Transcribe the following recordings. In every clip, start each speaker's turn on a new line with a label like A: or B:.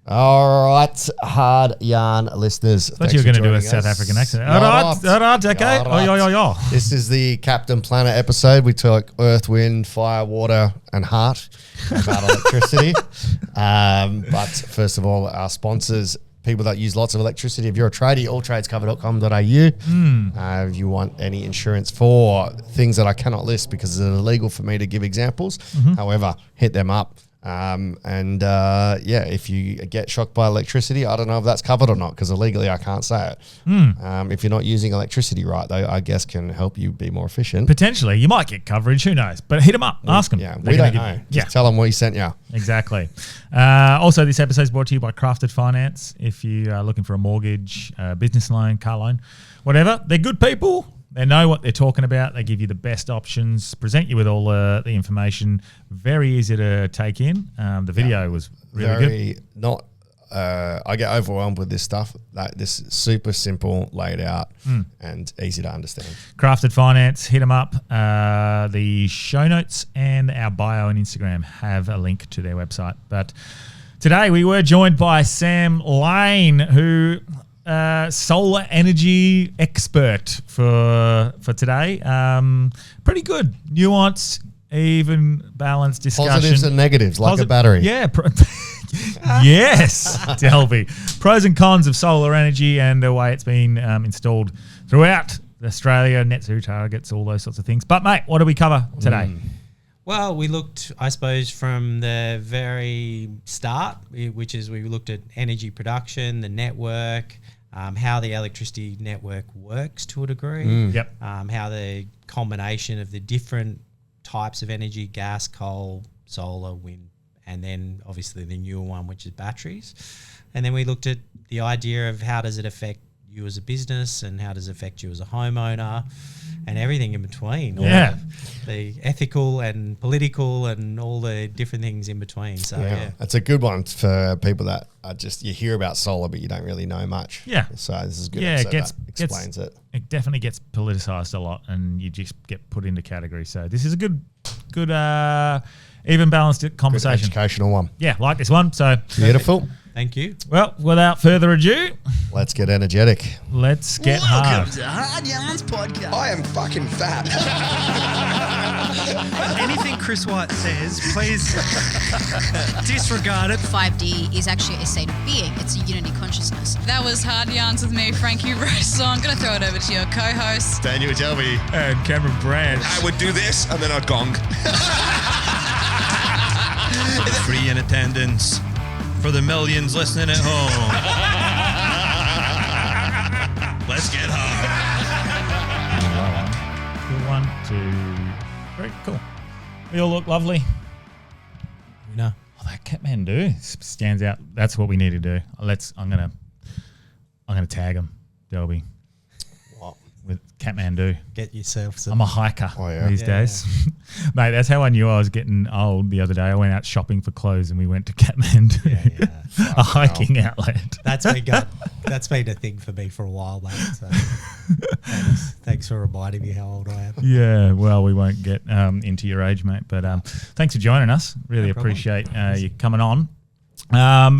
A: All right, hard yarn listeners.
B: I thought you were going to do a South African accent. All right, okay. Oh.
A: This is the Captain Planet episode. We talk earth, wind, fire, water, and heart about electricity. But first of all, our sponsors, people that use lots of electricity. If you're a tradie, alltradescover.com.au. If you want any insurance for things that I cannot list because it's illegal for me to give examples. However, hit them up. If you get shocked by electricity, I don't know if that's covered or not because illegally I can't say it. If you're not using electricity right, though, I guess can help you be more efficient.
B: Potentially. You might get coverage. Who knows? But hit them up. Ask them.
A: Yeah, we don't know. Just tell them we sent you.
B: Exactly. Also, this episode is brought to you by Crafted Finance. If you are looking for a mortgage, business loan, car loan, whatever, they're good people. They know what they're talking about. They give you the best options, present you with all the information. Very easy to take in. The video was really good.
A: I get overwhelmed with this stuff. This is super simple, laid out, and easy to understand.
B: Crafted Finance, hit them up. The show notes and our bio on Instagram have a link to their website. But today we were joined by Sam Lane, who... solar energy expert for today. Pretty good, nuanced, even balanced discussion.
A: Positives and negatives, like a battery.
B: Yeah. Yes, Delby. Pros and cons of solar energy and the way it's been installed throughout Australia, net zero targets, all those sorts of things. But, mate, what do we cover today?
C: Well, we looked, I suppose, from the very start, which is we looked at energy production, the network, how the electricity network works to a degree, how the combination of the different types of energy, gas, coal, solar, wind, and then obviously the newer one, which is batteries. And then we looked at the idea of how does it affect you as a business and how does it affect you as a homeowner and everything in between.
B: Yeah.
C: The ethical and political and all the different things in between. So,
A: That's a good one for people that are you hear about solar, but you don't really know much.
B: Yeah.
A: So this is good.
B: Yeah,
A: it explains it.
B: It definitely gets politicized a lot and you just get put into categories. So this is a good even balanced conversation.
A: Good educational one.
B: Yeah, like this one. So
A: beautiful.
C: Thank you.
B: Well, without further ado,
A: let's get energetic.
B: Let's get hard.
D: Welcome to Hard Yarns Podcast.
E: I am fucking fat.
F: Anything Chris White says, please disregard it.
G: 5D is actually a state of being. It's a unity consciousness.
H: That was Hard Yarns with me, Frankie Rose. So I'm going to throw it over to your co-host,
E: Daniel Jelby.
B: And Cameron Branch.
E: I would do this and then I'd gong.
F: Free in attendance for the millions listening at home. Let's get hard.
B: Very cool. We all look lovely.
C: No.
B: Oh, that Kathmandu stands out. That's what we need to do. I'm gonna tag him, Delby.
A: What?
B: With Kathmandu.
C: Get yourself some.
B: I'm a hiker these days. Mate, that's how I knew I was getting old the other day. I went out shopping for clothes and we went to Kathmandu, a hiking outlet.
C: That's been a thing for me for a while, mate. So thanks for reminding me how old I am.
B: Yeah, well, we won't get into your age, mate. But thanks for joining us. Really appreciate you coming on.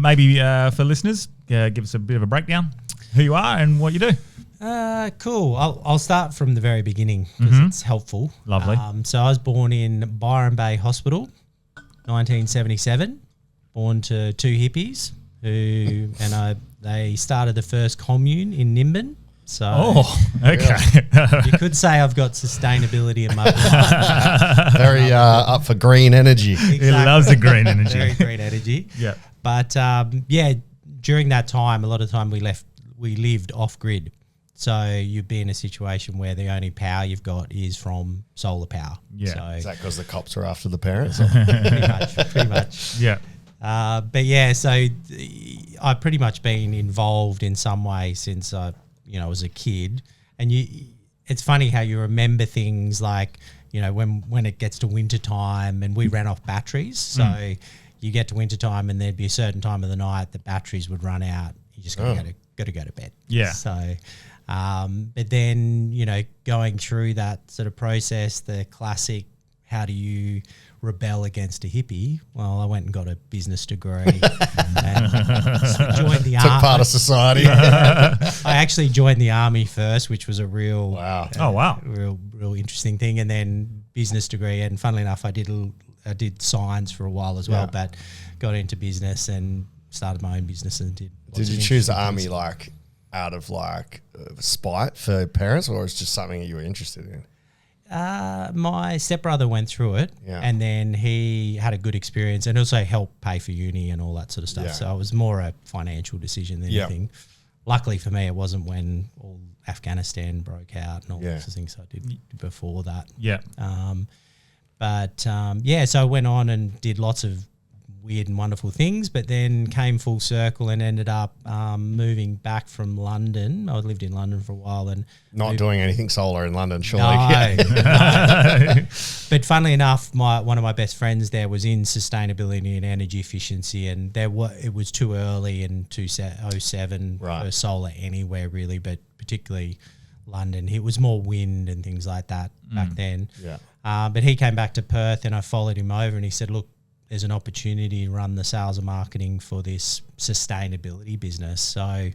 B: Maybe for listeners, give us a bit of a breakdown, who you are and what you do.
C: Cool. I'll start from the very beginning because it's helpful.
B: Lovely.
C: So I was born in Byron Bay Hospital, 1977. Born to two hippies they started the first commune in Nimbin. So
B: okay.
C: You could say I've got sustainability in my blood.
A: Very up for green energy.
C: Exactly.
B: He loves the green energy.
C: Very green energy.
B: Yeah.
C: But during that time, a lot of time we lived off grid. So you'd be in a situation where the only power you've got is from solar power.
B: Yeah.
C: So
A: Is that because the cops are after the parents?
C: pretty much.
B: Yeah.
C: So I've pretty much been involved in some way since I was a kid. And it's funny how you remember things like, when it gets to winter time and we ran off batteries. So you get to winter time and there'd be a certain time of the night the batteries would run out. You just got to go to bed.
B: Yeah.
C: So, but then, going through that sort of process, the classic, how do you rebel against a hippie? Well, I went and got a business degree and
A: part of society.
C: I actually joined the army first, which was a real
A: Wow.
C: real interesting thing, and then business degree. And funnily enough, I did science for a while as well, but got into business and started my own business and did.
A: Did you choose the army like out of like spite for parents, or it's just something you were interested in?
C: My stepbrother went through it, and then he had a good experience, and also helped pay for uni and all that sort of stuff.
A: Yeah.
C: So it was more a financial decision than anything. Luckily for me, it wasn't when all Afghanistan broke out and all sorts of things I did before that.
B: Yeah.
C: So I went on and did lots of weird and wonderful things, but then came full circle and ended up moving back from London. I lived in London for a while and
A: Not doing anything solar in London, surely.
C: no. But funnily enough, one of my best friends there was in sustainability and energy efficiency, and it was too early in 2007 for solar anywhere really, but particularly London. It was more wind and things like that back then.
A: Yeah.
C: But he came back to Perth, and I followed him over, and he said, look, there's an opportunity to run the sales and marketing for this sustainability business. So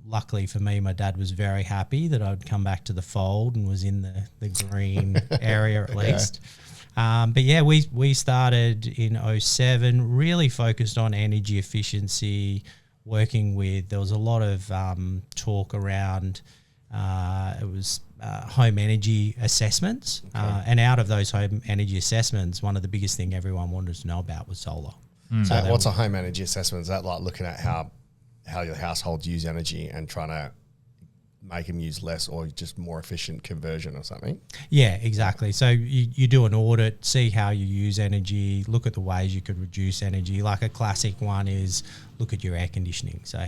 C: luckily for me, my dad was very happy that I'd come back to the fold and was in the green area at least. But yeah, we started in 2007, really focused on energy efficiency, working with, there was a lot of talk around, it was home energy assessments. And out of those home energy assessments, one of the biggest thing everyone wanted to know about was solar.
A: So what's a home energy assessment? Is that like looking at how your households use energy and trying to make them use less or just more efficient conversion or something?
C: Yeah, exactly. So you do an audit, see how you use energy, look at the ways you could reduce energy. Like a classic one is look at your air conditioning. So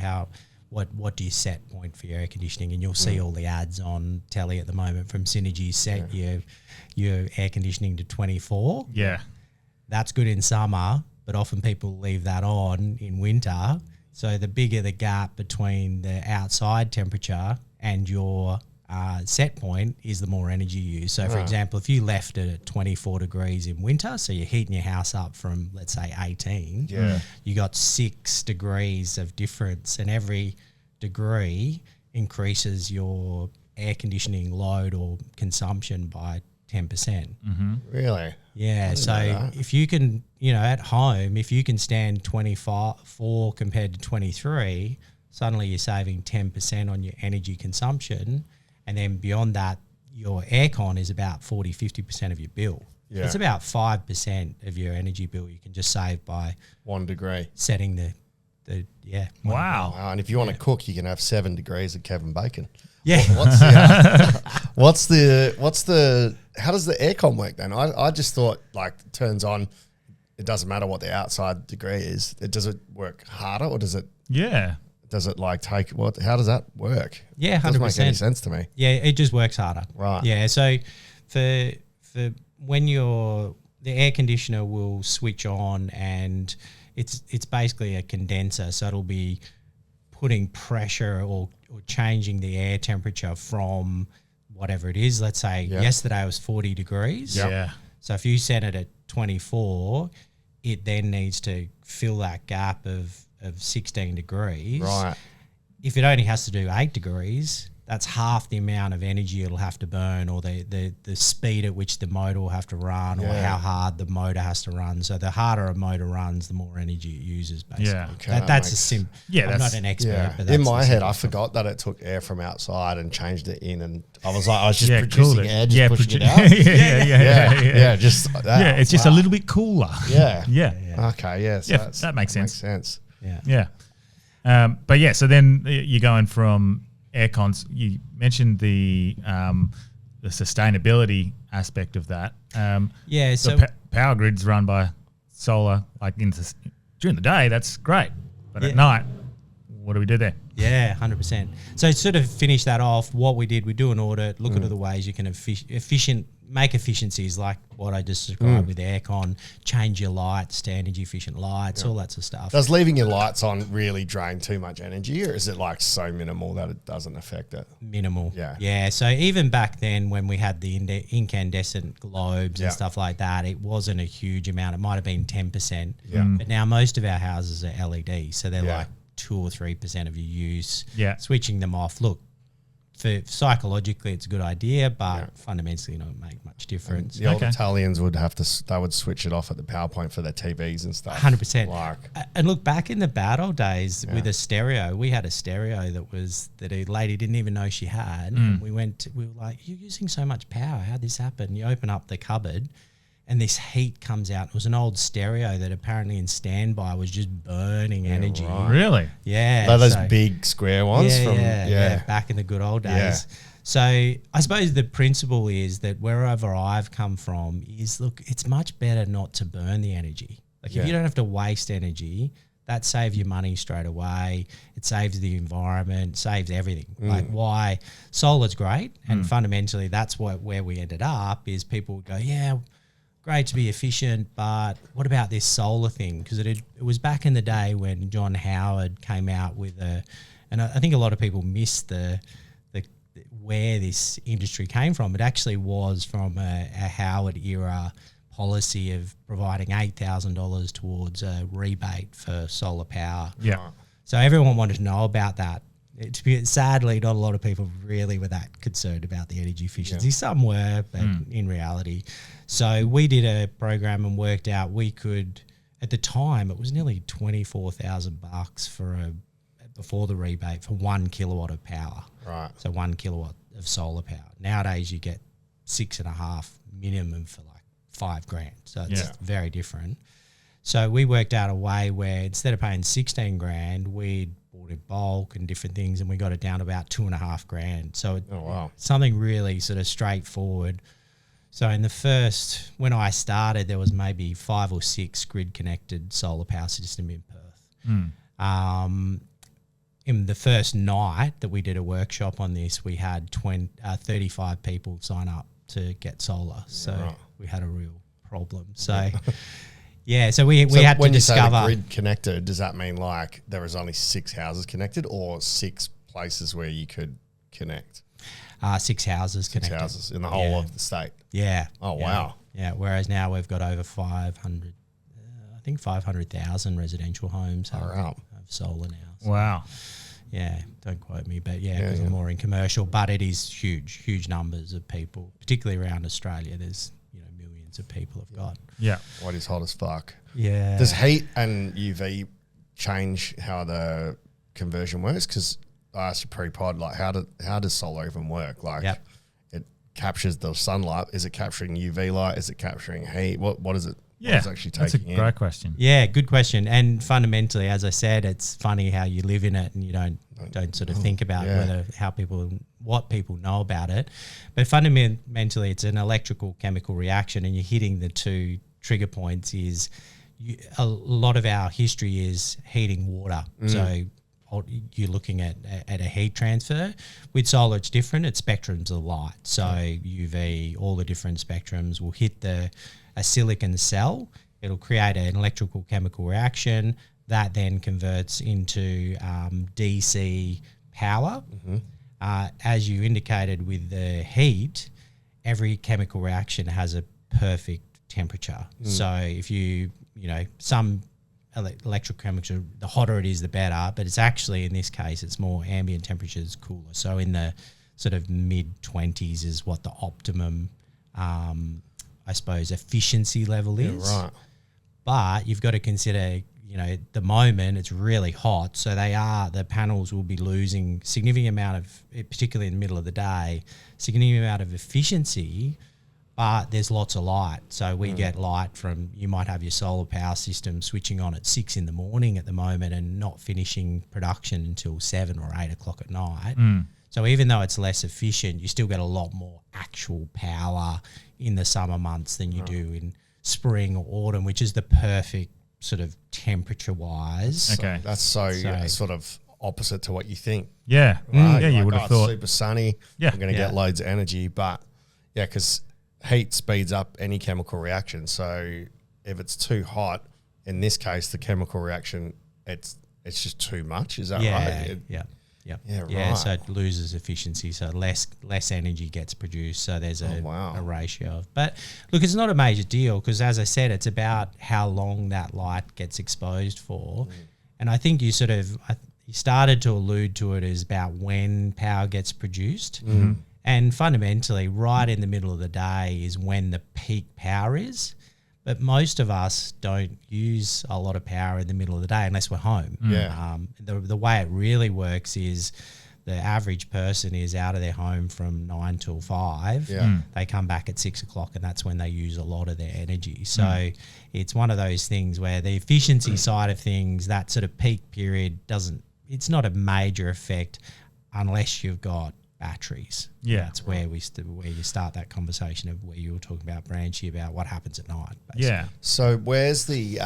C: what do you set point for your air conditioning? And you'll see all the ads on telly at the moment from Synergy, set your air conditioning to 24.
B: Yeah.
C: That's good in summer, but often people leave that on in winter. So the bigger the gap between the outside temperature and your set point is the more energy you use. So for example, if you left it at 24 degrees in winter, so you're heating your house up from, let's say, 18, you got 6 degrees of difference, and every degree increases your air conditioning load or consumption by 10%.
A: Really?
C: Yeah, so if you can, at home, if you can stand 24 compared to 23, suddenly you're saving 10% on your energy consumption. And then beyond that, your aircon is about 40-50% of your bill.
A: Yeah.
C: It's about 5% of your energy bill you can just save by
A: 1 degree.
C: setting the
B: Wow.
A: And if you want to cook, you can have 7 degrees of Kevin Bacon.
C: Yeah.
A: What's the how does the aircon work then? I just thought like it turns on, it doesn't matter what the outside degree is. Does it work harder or does it like take how does that work?
C: Yeah, 100%.
A: It doesn't make any sense to me.
C: Yeah, it just works harder.
A: Right.
C: Yeah, so for when the air conditioner will switch on, and it's basically a condenser, so it'll be putting pressure or changing the air temperature from whatever it is. Let's say yesterday it was 40 degrees.
B: Yeah.
C: So if you set it at 24, it then needs to fill that gap of 16 degrees.
A: Right.
C: If it only has to do 8 degrees, that's half the amount of energy it'll have to burn, or the speed at which the motor will have to run, or how hard the motor has to run. So the harder a motor runs, the more energy it uses, basically.
B: Yeah.
A: Okay,
C: That's a sim.
B: Yeah,
C: I'm
B: that's-
C: not an expert,
A: Yeah.
C: but that's
A: In my
C: the
A: head,
C: simple
A: I
C: stuff.
A: forgot that it took air from outside and changed it in, and I was just
B: Yeah,
A: producing
B: cooled it.
A: air, just
B: Yeah,
A: pushing it
B: produ-
A: out.
B: yeah.
A: Just like that.
B: Yeah, it's just a little bit cooler.
A: Yeah.
B: Yeah.
A: Okay. Yeah. So
B: Yeah, that makes sense.
A: sense.
B: Yeah. But yeah, so then you're going from aircons. You mentioned the sustainability aspect of that.
C: Yeah, so
B: the power grid's run by solar. Like during the day, that's great, but at night, what do we do there?
C: yeah, 100%. So to sort of finish that off, what we did, we do an audit, look at other ways you can make efficiencies like what I just described with aircon, change your lights to energy efficient lights, all that sort of stuff.
A: Does leaving your lights on really drain too much energy, or is it like so minimal that it doesn't affect it?
C: Minimal.
A: Yeah.
C: Yeah. So even back then when we had the incandescent globes and stuff like that, it wasn't a huge amount. It might have been 10%.
A: Yeah.
C: But now most of our houses are LED. So they're like 2 or 3% of your use.
B: Yeah.
C: Switching them off. Look, for psychologically, it's a good idea, but fundamentally, not make much difference.
A: The old Italians would have to. They would switch it off at the power point for their TVs and stuff.
C: 100%.
A: Like,
C: And look, back in the bad old days with a stereo, we had a stereo that a lady didn't even know she had. And we were like, "You're using so much power. How'd this happen?" You open up the cupboard, and this heat comes out. It was an old stereo that apparently in standby was just burning energy.
A: right.
B: Really?
C: Yeah,
A: like those
C: so-
A: big square ones
C: back in the good old days.
A: Yeah.
C: So I suppose the principle is that wherever I've come from is, look, it's much better not to burn the energy. Like if you don't have to waste energy, that saves you money straight away. It saves the environment, saves everything. Like why solar's great, and fundamentally that's where we ended up is people would go, yeah, great to be efficient, but what about this solar thing? Because it was back in the day when John Howard came out with and I think a lot of people miss the where this industry came from. It actually was from a Howard era policy of providing $8,000 towards a rebate for solar power.
B: Yeah.
C: So everyone wanted to know about that. Sadly, not a lot of people really were that concerned about the energy efficiency. Some were, but in reality. So we did a program and worked out we could, at the time, it was nearly $24,000 before the rebate for 1 kilowatt of power.
A: Right.
C: So 1 kilowatt of solar power. Nowadays, you get 6.5 minimum for like $5,000. So it's very different. So we worked out a way where instead of paying $16,000, we'd bought in bulk and different things, and we got it down to about $2,500. So something really sort of straightforward. So when I started, there was maybe 5 or 6 grid connected solar power system in Perth. In the first night that we did a workshop on this, we had 35 people sign up to get solar. So we had a real problem. So so we had to discover.
A: When you say grid connected, does that mean like there was only 6 houses connected or 6 places where you could connect?
C: 6 houses connected.
A: 6 houses in the whole of the state.
C: Yeah.
A: Oh, wow.
C: Yeah. Whereas now we've got over 500, I think 500,000 residential homes have solar now. So,
B: Wow.
C: Yeah. Don't quote me, but because I'm more in commercial. But it is huge numbers of people, particularly around Australia. There's millions of people have got.
B: Yeah.
A: What is hot as fuck?
C: Yeah.
A: Does heat and UV change how the conversion works? Because I asked you pre-pod, like how does solar even work? Like it captures the sunlight. Is it capturing UV light? Is it capturing heat? What is it?
B: Yeah,
A: what is actually
B: that's a
A: taking
B: great question.
C: Yeah, good question. And fundamentally, as I said, it's funny how you live in it and you don't sort of think about what people know about it. But fundamentally, it's an electrical chemical reaction, and you're hitting the two trigger points. A lot of our history is heating water. So you're looking at a heat transfer. With solar, it's different. It's spectrums of light. So UV, all the different spectrums will hit a silicon cell. It'll create an electrical chemical reaction that then converts into DC power. As you indicated with the heat, every chemical reaction has a perfect temperature. So if some electrochemical, the hotter it is, the better. But it's actually, in this case, it's more ambient temperatures cooler. So in the sort of mid-20s is what the optimum, I suppose, efficiency level is.
A: Right.
C: But you've got to consider, at the moment it's really hot. So the panels will be losing significant amount of, particularly in the middle of the day, significant amount of efficiency. But there's lots of light. So we get light from, you might have your solar power system switching on at 6 in the morning at the moment and not finishing production until 7 or 8 o'clock at night. So even though it's less efficient, you still get a lot more actual power in the summer months than you do in spring or autumn, which is the perfect sort of temperature-wise.
B: Okay.
A: That's so sort of opposite to what you think.
B: Yeah.
A: Right?
B: Yeah, you
A: Like,
B: would have
A: it's
B: thought.
A: super sunny.
B: Yeah.
A: I'm going to get loads of energy. But, because heat speeds up any chemical reaction. So if it's too hot, in this case, the chemical reaction, it's just too much. Is that right?
C: Yeah, so it loses efficiency, so less energy gets produced. So there's a ratio of. But look, it's not a major deal because, as I said, it's about how long that light gets exposed for. And I think you you started to allude to it as about when power gets produced. And fundamentally, right in the middle of the day is when the peak power is. But most of us don't use a lot of power in the middle of the day unless we're home.
A: Yeah.
C: The way it really works is the average person is out of their home from 9 till 5.
A: Yeah.
C: They come back at 6 o'clock, and that's when they use a lot of their energy. So it's one of those things where the efficiency side of things, that sort of peak period it's not a major effect unless you've got batteries.
B: Yeah.
C: That's where where you start that conversation of where you were talking about, Branchy, about what happens at night. Basically.
B: Yeah.
A: So where's the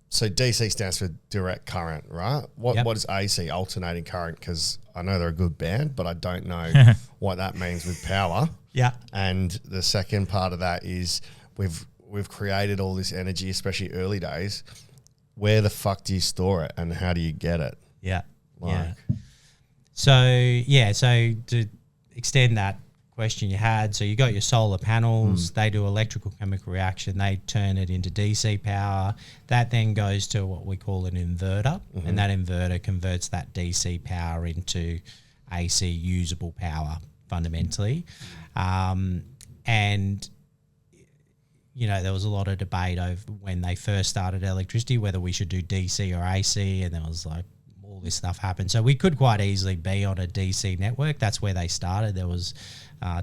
A: so DC stands for direct current, right? What is AC, alternating current? Because I know they're a good band, but I don't know what that means with power.
C: Yeah.
A: And the second part of that is we've created all this energy, especially early days. Where the fuck do you store it, and how do you get it?
C: Yeah.
A: Like,
C: So to extend that question you had, so you got your solar panels, they do electrical chemical reaction, they turn it into DC power. That then goes to what we call an inverter, and that inverter converts that DC power into AC usable power fundamentally. And there was a lot of debate over when they first started electricity, whether we should do DC or AC, and there was like all this stuff happened. So we could quite easily be on a DC network. That's where they started. There was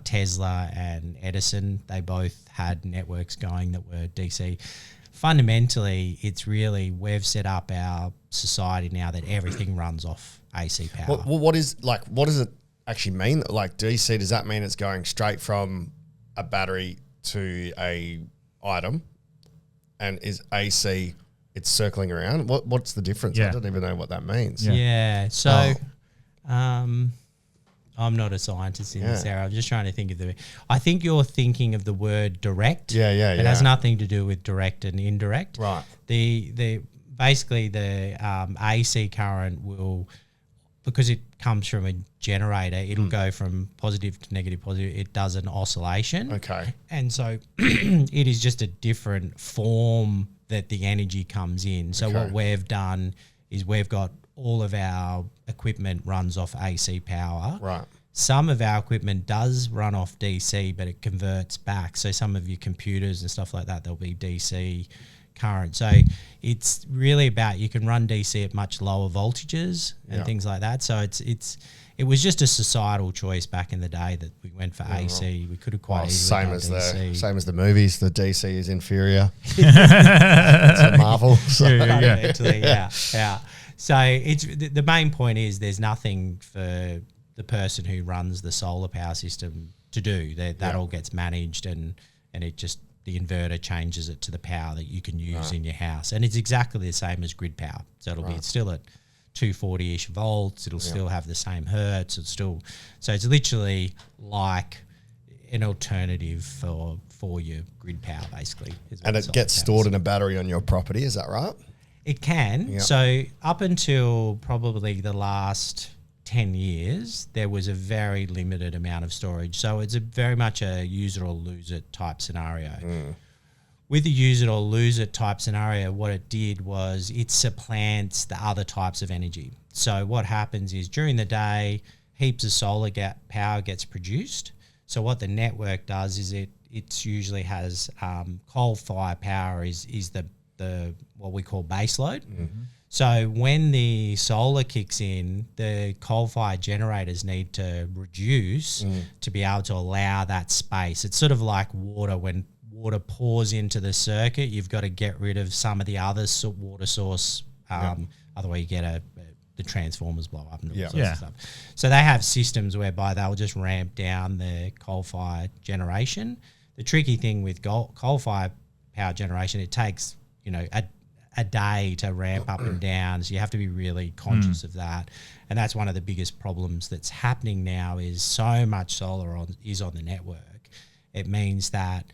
C: Tesla and Edison. They both had networks going that were DC. Fundamentally, it's really we've set up our society now that everything runs off AC power.
A: what does it actually mean? Like DC, does that mean it's going straight from a battery to a item, and is AC it's circling around? What's the difference?
B: Yeah.
A: I don't even know what that means.
C: Yeah. So, I'm not a scientist in this area. I'm just trying to think of I think you're thinking of the word direct.
A: Yeah.
C: It has nothing to do with direct and indirect.
A: Right.
C: The basically the AC current will, because it comes from a generator, it'll go from positive to negative positive. It does an oscillation.
A: Okay.
C: And so it is just a different form that the energy comes in. So what we've done is we've got all of our equipment runs off AC power.
A: Right.
C: Some of our equipment does run off DC, but it converts back. So some of your computers and stuff like that, there'll be DC current. So it's really about, you can run DC at much lower voltages and things like that. So it was just a societal choice back in the day that we went for AC. We could have quite easily
A: same
C: done
A: as
C: DC.
A: same as the movies. The DC is inferior. It's a Marvel. So.
C: Fundamentally, yeah. So it's the main point is there's nothing for the person who runs the solar power system to do. That all gets managed, and it just, the inverter changes it to the power that you can use in your house. And it's exactly the same as grid power. So it'll be still at 240-ish volts. It'll still have the same hertz. So it's literally like an alternative for your grid power, basically.
A: And it gets stored in a battery on your property, is that right?
C: It can.
A: Yeah.
C: So up until probably the last 10 years, there was a very limited amount of storage. So it's very much a use it or lose it type scenario. With the use it or lose it type scenario, what it did was it supplants the other types of energy. So what happens is during the day, heaps of solar power gets produced. So what the network does is it usually has coal-fired power is the what we call base load. So when the solar kicks in, the coal-fired generators need to reduce to be able to allow that space. It's sort of like water. When water pours into the circuit, you've got to get rid of some of the other water source. Otherwise you get the transformers blow up and all sorts of stuff. So they have systems whereby they'll just ramp down the coal-fired generation. The tricky thing with coal-fired power generation, it takes a day to ramp up and down, so you have to be really conscious of that. And that's one of the biggest problems that's happening now is so much solar is on the network. It means that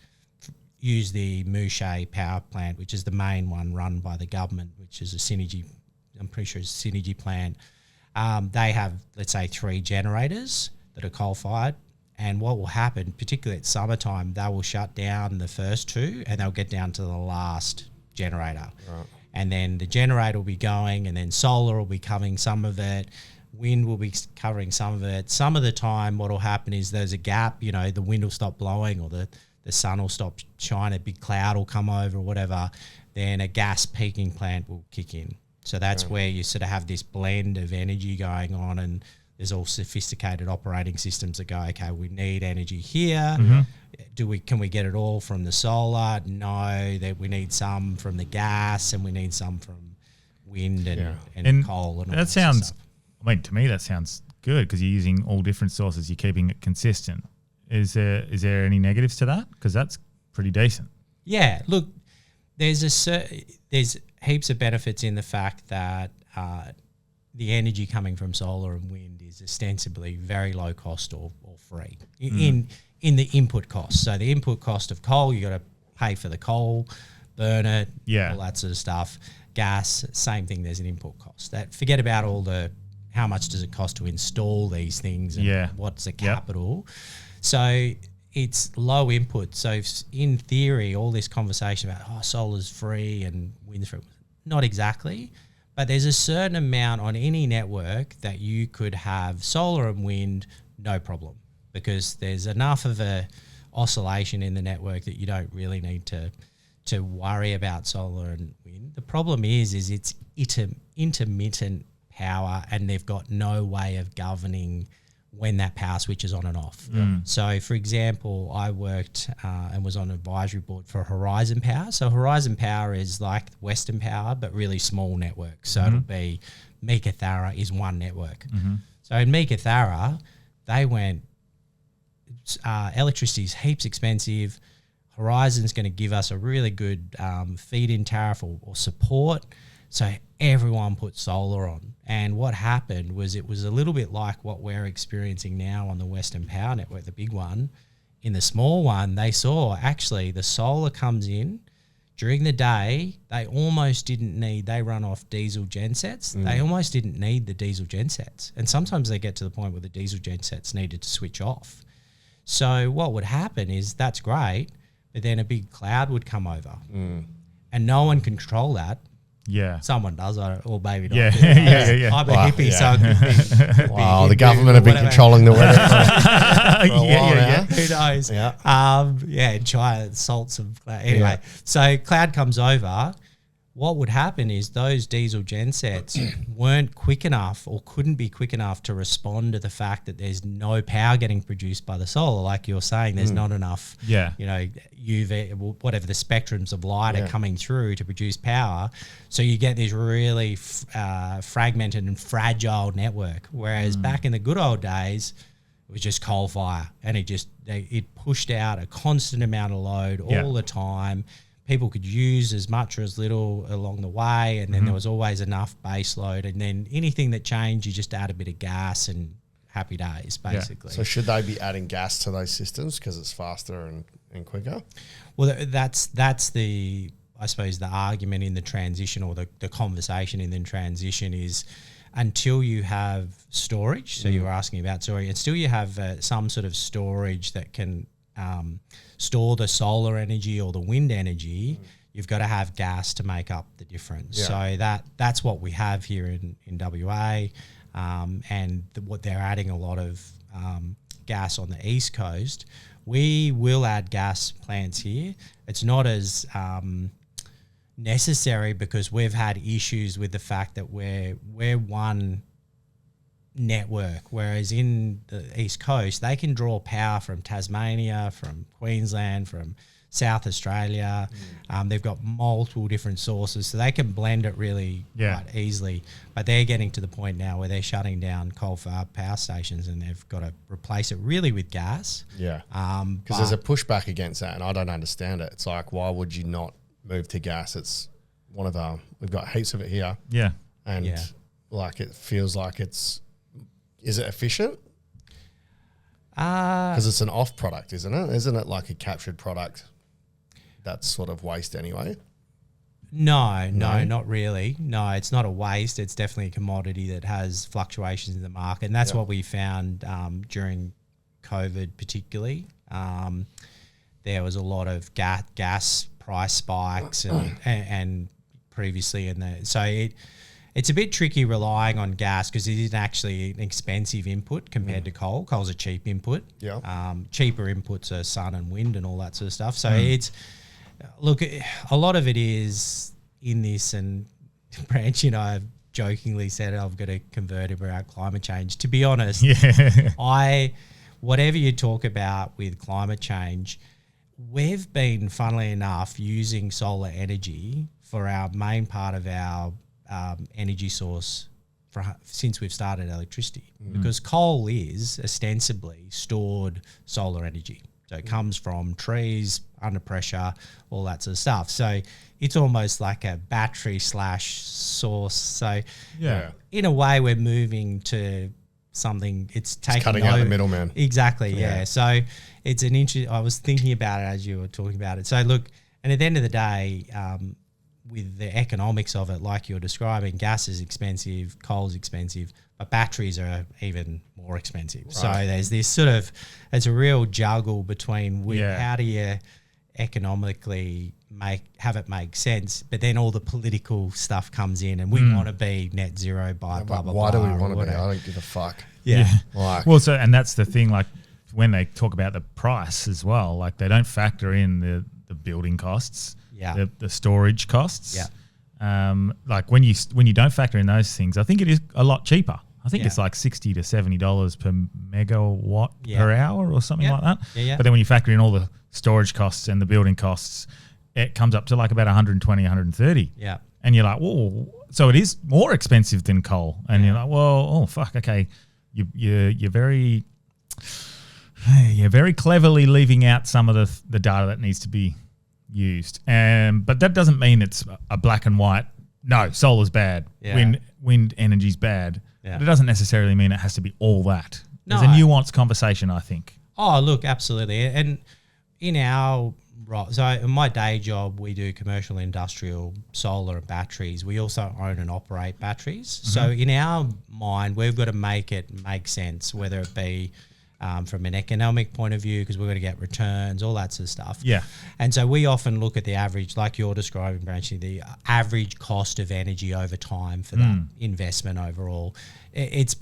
C: use the Mouchet power plant, which is the main one run by the government, which is a Synergy, I'm pretty sure it's a Synergy plant. They have, let's say, 3 generators that are coal-fired. And what will happen, particularly at summertime, they will shut down the first 2 and they'll get down to the last generator. Right. and then the generator will be going, and then solar will be covering some of it. Wind will be covering some of it. Some of the time what will happen is there's a gap, you know, the wind will stop blowing or the sun will stop shining, a big cloud will come over or whatever, then a gas peaking plant will kick in. So that's where you sort of have this blend of energy going on, and there's all sophisticated operating systems that go, okay, we need energy here. Can we get it all from the solar? No, that we need some from the gas, and we need some from wind and coal. And all
B: that sounds,
C: stuff.
B: I mean, to me that sounds good because you're using all different sources. You're keeping it consistent. Is there any negatives to that? Because that's pretty decent.
C: Yeah, look, there's heaps of benefits in the fact that the energy coming from solar and wind is ostensibly very low cost or free in the input cost. So the input cost of coal, you got to pay for the coal, burn it, all that sort of stuff. Gas, same thing. There's an input cost. That forget about all the how much does it cost to install these things and what's the capital. So it's low input. So in theory, all this conversation about solar's free and wind's free, not exactly. But there's a certain amount on any network that you could have solar and wind, no problem, because there's enough of a oscillation in the network that you don't really need to worry about solar and wind. The problem is it's intermittent power, and they've got no way of governing when that power switch is on and off. So, for example, I worked and was on an advisory board for Horizon Power. So Horizon Power is like Western Power, but really small network. So it'll be Meekatharra is one network. So in Meekatharra, they went, electricity's heaps expensive. Horizon's going to give us a really good feed-in tariff or support. So everyone put solar on. And what happened was it was a little bit like what we're experiencing now on the Western Power Network, the big one. In the small one, they saw actually the solar comes in during the day. They almost didn't need, they run off diesel gensets. They almost didn't need the diesel gensets. And sometimes they get to the point where the diesel gensets needed to switch off. So what would happen is that's great, but then a big cloud would come over and no one can control that.
B: Yeah.
C: Someone does, or maybe not.
B: Yeah.
C: I'm a hippie, so it could be.
A: Wow, the government have been controlling the weather for a while now.
C: Who knows? In China, salts of cloud. Anyway, so cloud comes over. What would happen is those diesel gensets weren't quick enough or couldn't be quick enough to respond to the fact that there's no power getting produced by the solar. Like you're saying, there's not enough, UV, whatever the spectrums of light are coming through to produce power. So you get this really fragmented and fragile network. Whereas back in the good old days, it was just coal fire, and it pushed out a constant amount of load all the time. People could use as much or as little along the way, and then there was always enough base load, and then anything that changed, you just add a bit of gas and happy days, basically.
A: So should they be adding gas to those systems because it's faster and quicker?
C: Well, that's the, I suppose, the argument in the transition, or the conversation in the transition is until you have storage, so you were asking about storage, until you have some sort of storage that can store the solar energy or the wind energy, you've got to have gas to make up the difference. So that's what we have here in WA, and what they're adding a lot of gas on the East Coast. We will add gas plants here. It's not as necessary because we've had issues with the fact that we're one network, whereas in the East Coast they can draw power from Tasmania, from Queensland, from South Australia. They've got multiple different sources, so they can blend it really quite easily. But they're getting to the point now where they're shutting down coal-fired power stations, and they've got to replace it really with gas.
A: Because there's a pushback against that, and I don't understand it. It's like, why would you not move to gas? It's one of our, we've got heaps of it here. And like it feels like is it efficient? Because it's an off product, isn't it? Isn't it like a captured product that's sort of waste anyway?
C: No, not really. No, it's not a waste. It's definitely a commodity that has fluctuations in the market. And that's what we found during COVID particularly. There was a lot of gas price spikes and previously, it's a bit tricky relying on gas because it is actually an expensive input compared to coal. Coal's a cheap input.
A: Yeah.
C: Cheaper inputs are sun and wind and all that sort of stuff. So it's look, a lot of it is in this, and Branch, I've jokingly said I've got to convert it around climate change. To be honest, whatever you talk about with climate change, we've been, funnily enough, using solar energy for our main part of our energy source since we've started electricity, because coal is ostensibly stored solar energy. So it comes from trees, under pressure, all that sort of stuff. So it's almost like a battery / source. So in a way, we're moving to something. It's
A: cutting out the middleman.
C: Exactly. Yeah. So it's an I was thinking about it as you were talking about it. So look, and at the end of the day, with the economics of it, like you're describing, gas is expensive, coal's expensive, but batteries are even more expensive. Right. So there's this sort of, it's a real juggle between how do you economically have it make sense, but then all the political stuff comes in, and we want to be net zero by blah, blah, blah.
A: Why do we want to be? I don't give a fuck.
C: Yeah.
B: Well, so, and that's the thing, like when they talk about the price as well, like they don't factor in the building costs.
C: Yeah.
B: The storage costs.
C: Yeah.
B: Like when you don't factor in those things, I think it is a lot cheaper. I think it's like $60 to $70 per megawatt per hour or something like that.
C: Yeah.
B: But then when you factor in all the storage costs and the building costs, it comes up to like about 120, 130.
C: Yeah.
B: And you're like, whoa, so it is more expensive than coal. And you're like, well, oh fuck, okay, you're very cleverly leaving out some of the data that needs to be used, but that doesn't mean it's a black and white. No, solar's bad. Wind energy's bad.
C: Yeah.
B: But it doesn't necessarily mean it has to be all that.
C: No,
B: There's a nuanced conversation, I think.
C: Oh, look, absolutely. And in in my day job, we do commercial, industrial, solar and batteries. We also own and operate batteries. So in our mind, we've got to make it make sense, whether it be from an economic point of view, because we're going to get returns, all that sort of stuff.
B: Yeah. And
C: so we often look at the average, like you're describing, Branchy, the average cost of energy over time for that investment overall. It's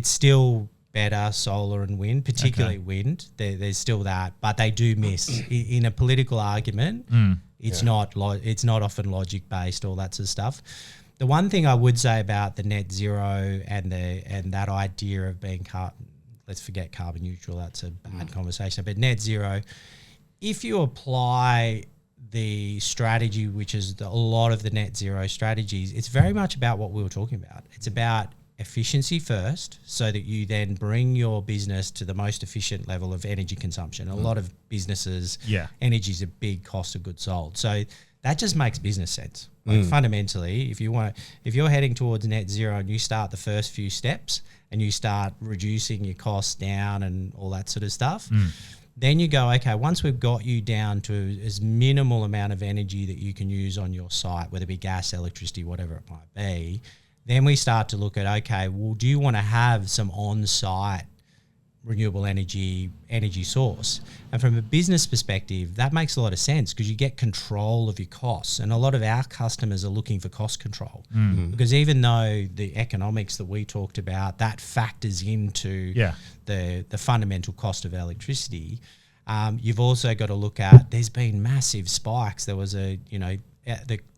C: still better solar and wind, particularly wind. There's still that, but they do miss. In a political argument, it's not often logic based, all that sort of stuff. The one thing I would say about the net zero and that idea of being let's forget carbon neutral, that's a bad conversation, but net zero, if you apply the strategy, which is a lot of the net zero strategies, it's very much about what we were talking about. It's about efficiency first, so that you then bring your business to the most efficient level of energy consumption. A lot of businesses, energy is a big cost of goods sold. So that just makes business sense. Like fundamentally, if you're heading towards net zero and you start the first few steps and you start reducing your costs down and all that sort of stuff, then you go, okay, once we've got you down to as minimal amount of energy that you can use on your site, whether it be gas, electricity, whatever it might be, then we start to look at, okay, well, do you want to have some on-site renewable energy source? And from a business perspective, that makes a lot of sense because you get control of your costs. And a lot of our customers are looking for cost control because even though the economics that we talked about, that factors into the fundamental cost of electricity, you've also got to look at, there's been massive spikes. There was the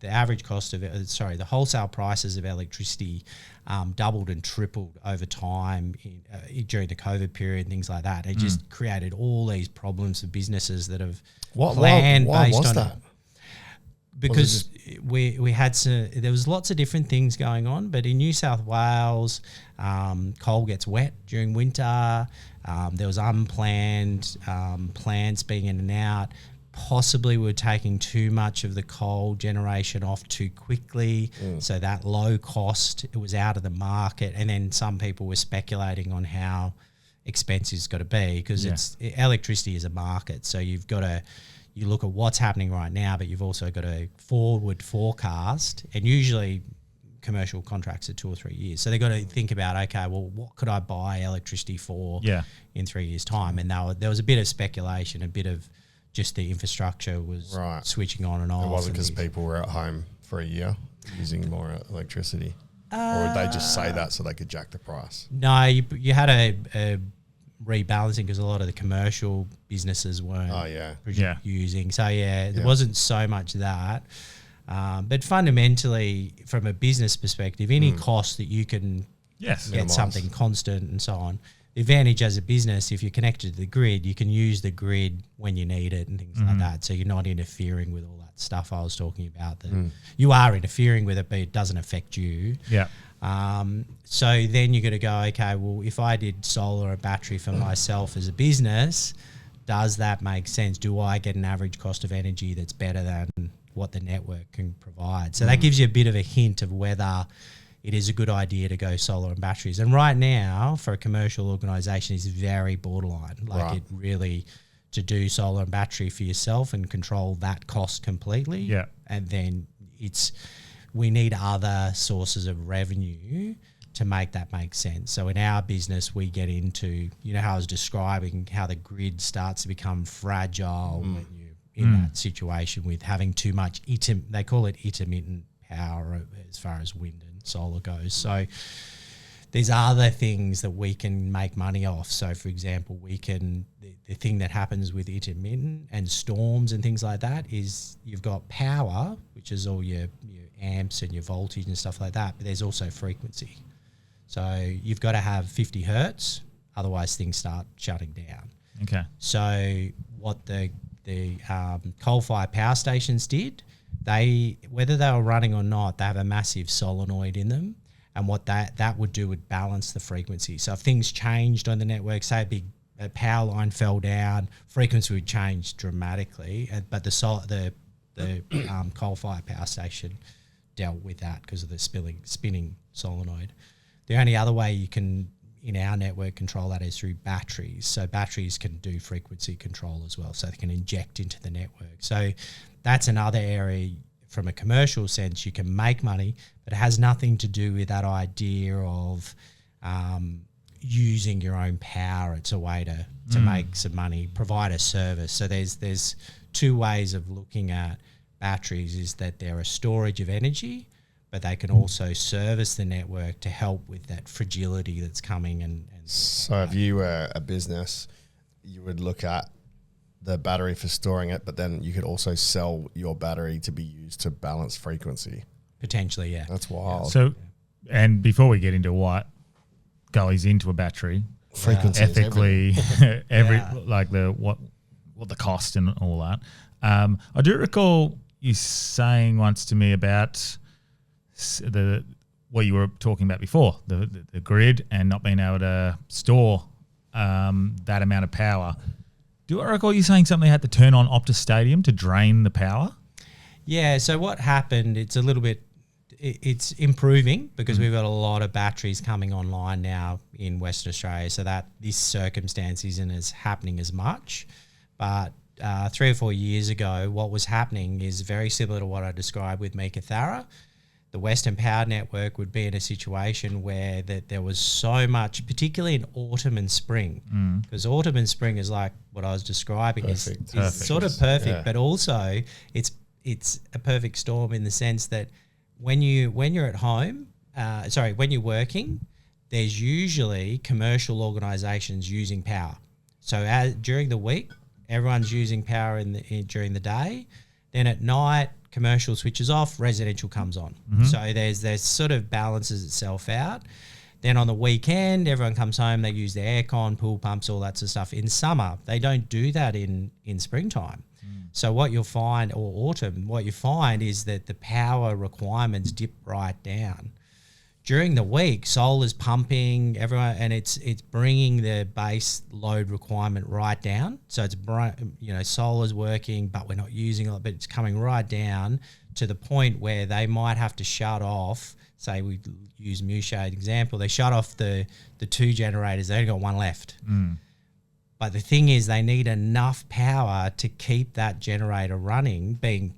C: average cost of the wholesale prices of electricity doubled and tripled over time during the COVID period and things like that. It just created all these problems for businesses that have planned based on that. Because we had there was lots of different things going on, but in New South Wales, coal gets wet during winter. There was unplanned plants being in and out. Possibly we were taking too much of the coal generation off too quickly, so that low cost, it was out of the market, and then some people were speculating on how expensive it's got to be because electricity is a market, so you look at what's happening right now, but you've also got a forward forecast, and usually commercial contracts are 2 or 3 years, so they've got to think about, okay, well, what could I buy electricity for in 3 years' time? And there was a bit of speculation, a bit of just the infrastructure was switching on and off.
A: It wasn't because people were at home for a year using more electricity? Or would they just say that so they could jack the price?
C: No, you had a rebalancing because a lot of the commercial businesses weren't using. So, there wasn't so much that. But fundamentally, from a business perspective, any cost that you can get something constant and so on. The advantage as a business, if you're connected to the grid, you can use the grid when you need it and things like that. So you're not interfering with all that stuff I was talking about. That you are interfering with it, but it doesn't affect you.
B: Yeah.
C: So then you're going to go, okay, well, if I did solar and battery for myself as a business, does that make sense? Do I get an average cost of energy that's better than what the network can provide? So that gives you a bit of a hint of whether it is a good idea to go solar and batteries. And right now, for a commercial organisation, is very borderline. It really, to do solar and battery for yourself and control that cost completely.
B: Yeah.
C: And then we need other sources of revenue to make that make sense. So in our business, we get into, how I was describing how the grid starts to become fragile when you're in that situation with having too much, they call it intermittent power as far as wind and solar goes. So there's other things that we can make money off. So for example, the thing that happens with intermittent and storms and things like that is you've got power, which is all your amps and your voltage and stuff like that, but there's also frequency. So you've got to have 50 hertz, otherwise things start shutting down.
B: Okay.
C: So what the coal-fired power stations did, whether they were running or not, they have a massive solenoid in them, and what that would do would balance the frequency. So if things changed on the network, say a power line fell down, frequency would change dramatically, but the coal-fired power station dealt with that because of the spinning solenoid. The only other way you can, in our network, control that is through batteries. So batteries can do frequency control as well, so they can inject into the network. So that's another area from a commercial sense you can make money, but it has nothing to do with that idea of using your own power. It's a way to make some money, provide a service. So there's two ways of looking at batteries, is that they're a storage of energy, but they can also service the network to help with that fragility that's coming. And
A: so if you were a business, you would look at the battery for storing it, but then you could also sell your battery to be used to balance frequency.
C: Potentially, yeah.
A: That's wild.
B: So, and before we get into what goes into a battery,
A: frequency,
B: ethically, what the cost and all that. I do recall you saying once to me about what you were talking about before, the grid and not being able to store that amount of power. Do I recall you saying something they had to turn on Optus Stadium to drain the power?
C: Yeah, so what happened, it's improving because we've got a lot of batteries coming online now in Western Australia, so that this circumstance isn't as happening as much. But 3 or 4 years ago, what was happening is very similar to what I described with Meekatharra. The Western Power Network would be in a situation where there was so much, particularly in autumn and spring, because autumn and spring is like what I was describing is sort of perfect, but also it's a perfect storm in the sense that when you're at home, when you're working, there's usually commercial organisations using power. So during the week, everyone's using power during the day. Then at night, commercial switches off, residential comes on. So there's sort of balances itself out. Then on the weekend, everyone comes home, they use their aircon, pool pumps, all that sort of stuff. In summer, they don't do that in springtime. So what you'll find, or autumn, what you find is that the power requirements dip right down. During the week, solar's pumping, everyone, and it's bringing the base load requirement right down. So it's solar's working, but we're not using it, but it's coming right down to the point where they might have to shut off. Say we use Mushade example, they shut off the 2 generators. They only got 1 left. But the thing is, they need enough power to keep that generator running, being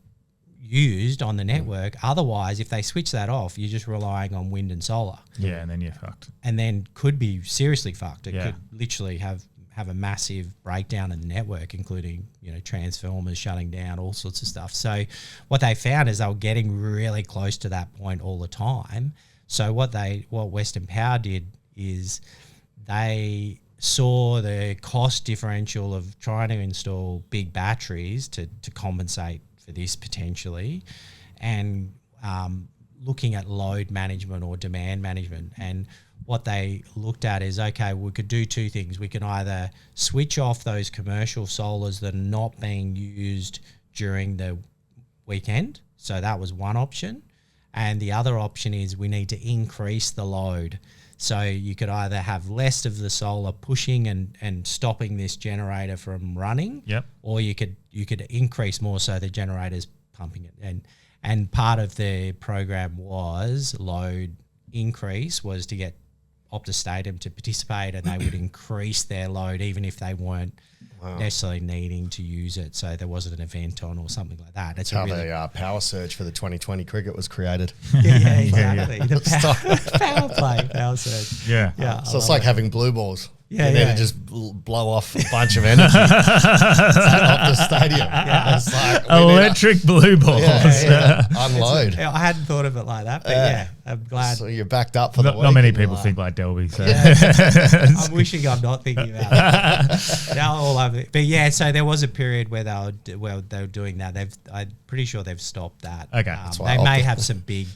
C: used on the network. Otherwise, if they switch that off, you're just relying on wind and solar.
B: Yeah, and then you're fucked.
C: And then could be seriously fucked. It could literally have have a massive breakdown in the network, including transformers shutting down, all sorts of stuff. So what they found is they were getting really close to that point all the time. So what Western Power did is they saw the cost differential of trying to install big batteries to compensate for this potentially, and looking at load management or demand management. And what they looked at is, okay, we could do two things. We can either switch off those commercial solars that are not being used during the weekend. So that was one option. And the other option is we need to increase the load. So you could either have less of the solar pushing and stopping this generator from running, or you could increase more so the generator's pumping it. And part of the program was load increase, was to get Optus Stadium to participate, and they would increase their load even if they weren't necessarily needing to use it. So there wasn't an event on or something like that.
A: That's how the power surge for the 2020 cricket was created.
C: Yeah, exactly. The power play, power surge.
B: Yeah.
A: So it's like having blue balls.
C: Yeah,
A: you need to just blow off a bunch of energy off the stadium.
C: Yeah.
A: It's like,
B: electric blue balls.
A: Unload.
C: I hadn't thought of it like that, but I'm glad.
A: So you're backed up for the week.
B: Not many people think like Delby. So.
C: I'm wishing I'm not thinking about it. Now all over. But yeah, so there was a period where they were doing that. I'm pretty sure they've stopped that.
B: Okay.
C: They may have some big.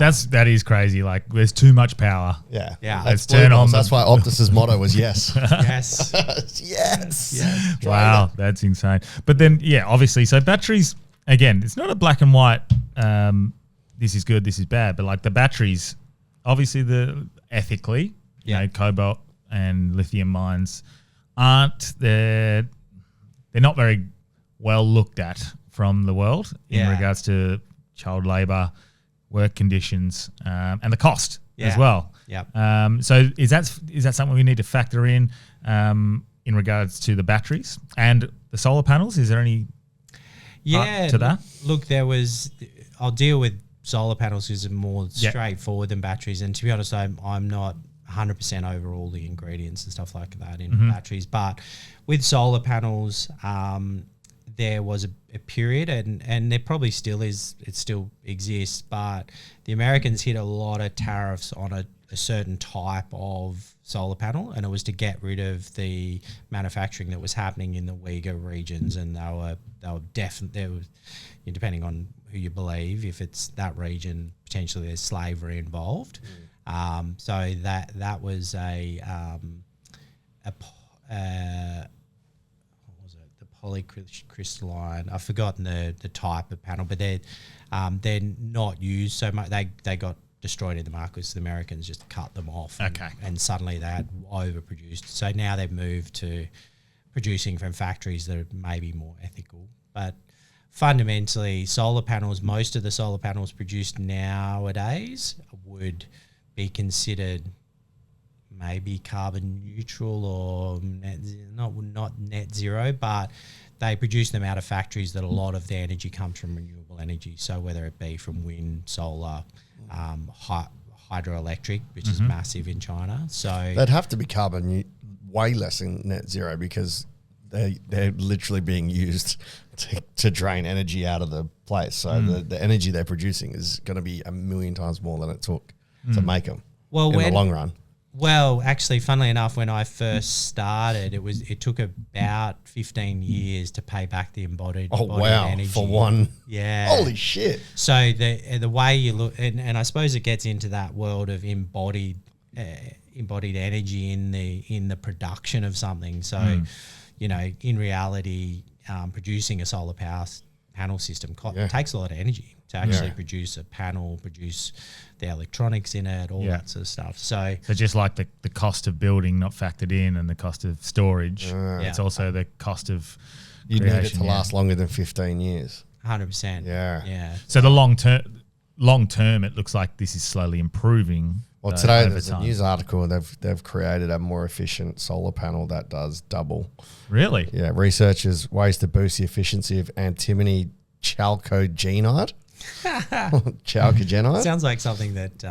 B: That is crazy. Like, there's too much power.
A: Yeah.
B: Let's turn on.
A: That's why Optus's motto was yes.
C: Yes.
A: Yes.
B: Wow, that's insane. But then, obviously, so batteries, again, it's not a black and white, this is good, this is bad, but like the batteries, obviously ethically, cobalt and lithium mines they're not very well looked at from the world in regards to child labour, work conditions, and the cost as well.
C: Yeah.
B: So is that something we need to factor in regards to the batteries and the solar panels? Is there any part to that?
C: Look, I'll deal with solar panels because it's more straightforward than batteries. And to be honest, I'm not 100% over all the ingredients and stuff like that in batteries. But with solar panels, there was a period, and there probably still is, it still exists, but the Americans hit a lot of tariffs on a certain type of solar panel, and it was to get rid of the manufacturing that was happening in the Uyghur regions, and they were definitely, depending on who you believe, if it's that region, potentially there's slavery involved. So that was polycrystalline. I've forgotten the type of panel, but they're not used so much. They got destroyed in the market because the Americans just cut them off. And suddenly they had overproduced. So now they've moved to producing from factories that are maybe more ethical. But fundamentally, solar panels, most of the solar panels produced nowadays would be considered maybe carbon neutral or not net zero, but they produce them out of factories that a lot of their energy comes from renewable energy. So whether it be from wind, solar, hydroelectric, which is massive in China. So
A: they'd have to be way less than net zero because they're literally being used to drain energy out of the place. So the energy they're producing is going to be 1,000,000 times more than it took to make them in the long run.
C: Well, actually, funnily enough, when I first started, it took about 15 years to pay back the embodied energy.
A: For one.
C: Yeah.
A: Holy shit.
C: So the way you look, and I suppose it gets into that world of embodied energy in the production of something. So, in reality, producing a solar panel system takes a lot of energy to actually produce a panel, produce the electronics in it, all that sort of stuff. So
B: just like the cost of building not factored in and the cost of storage, it's also the cost of
A: you need it to last longer than 15 years.
C: 100%.
A: Yeah.
B: So the long term, it looks like this is slowly improving.
A: Well, today there's a news article and they've created a more efficient solar panel that does double.
B: Really?
A: Yeah. Researchers ways to boost the efficiency of antimony chalcogenide. Chalcogenide.
C: Sounds like something that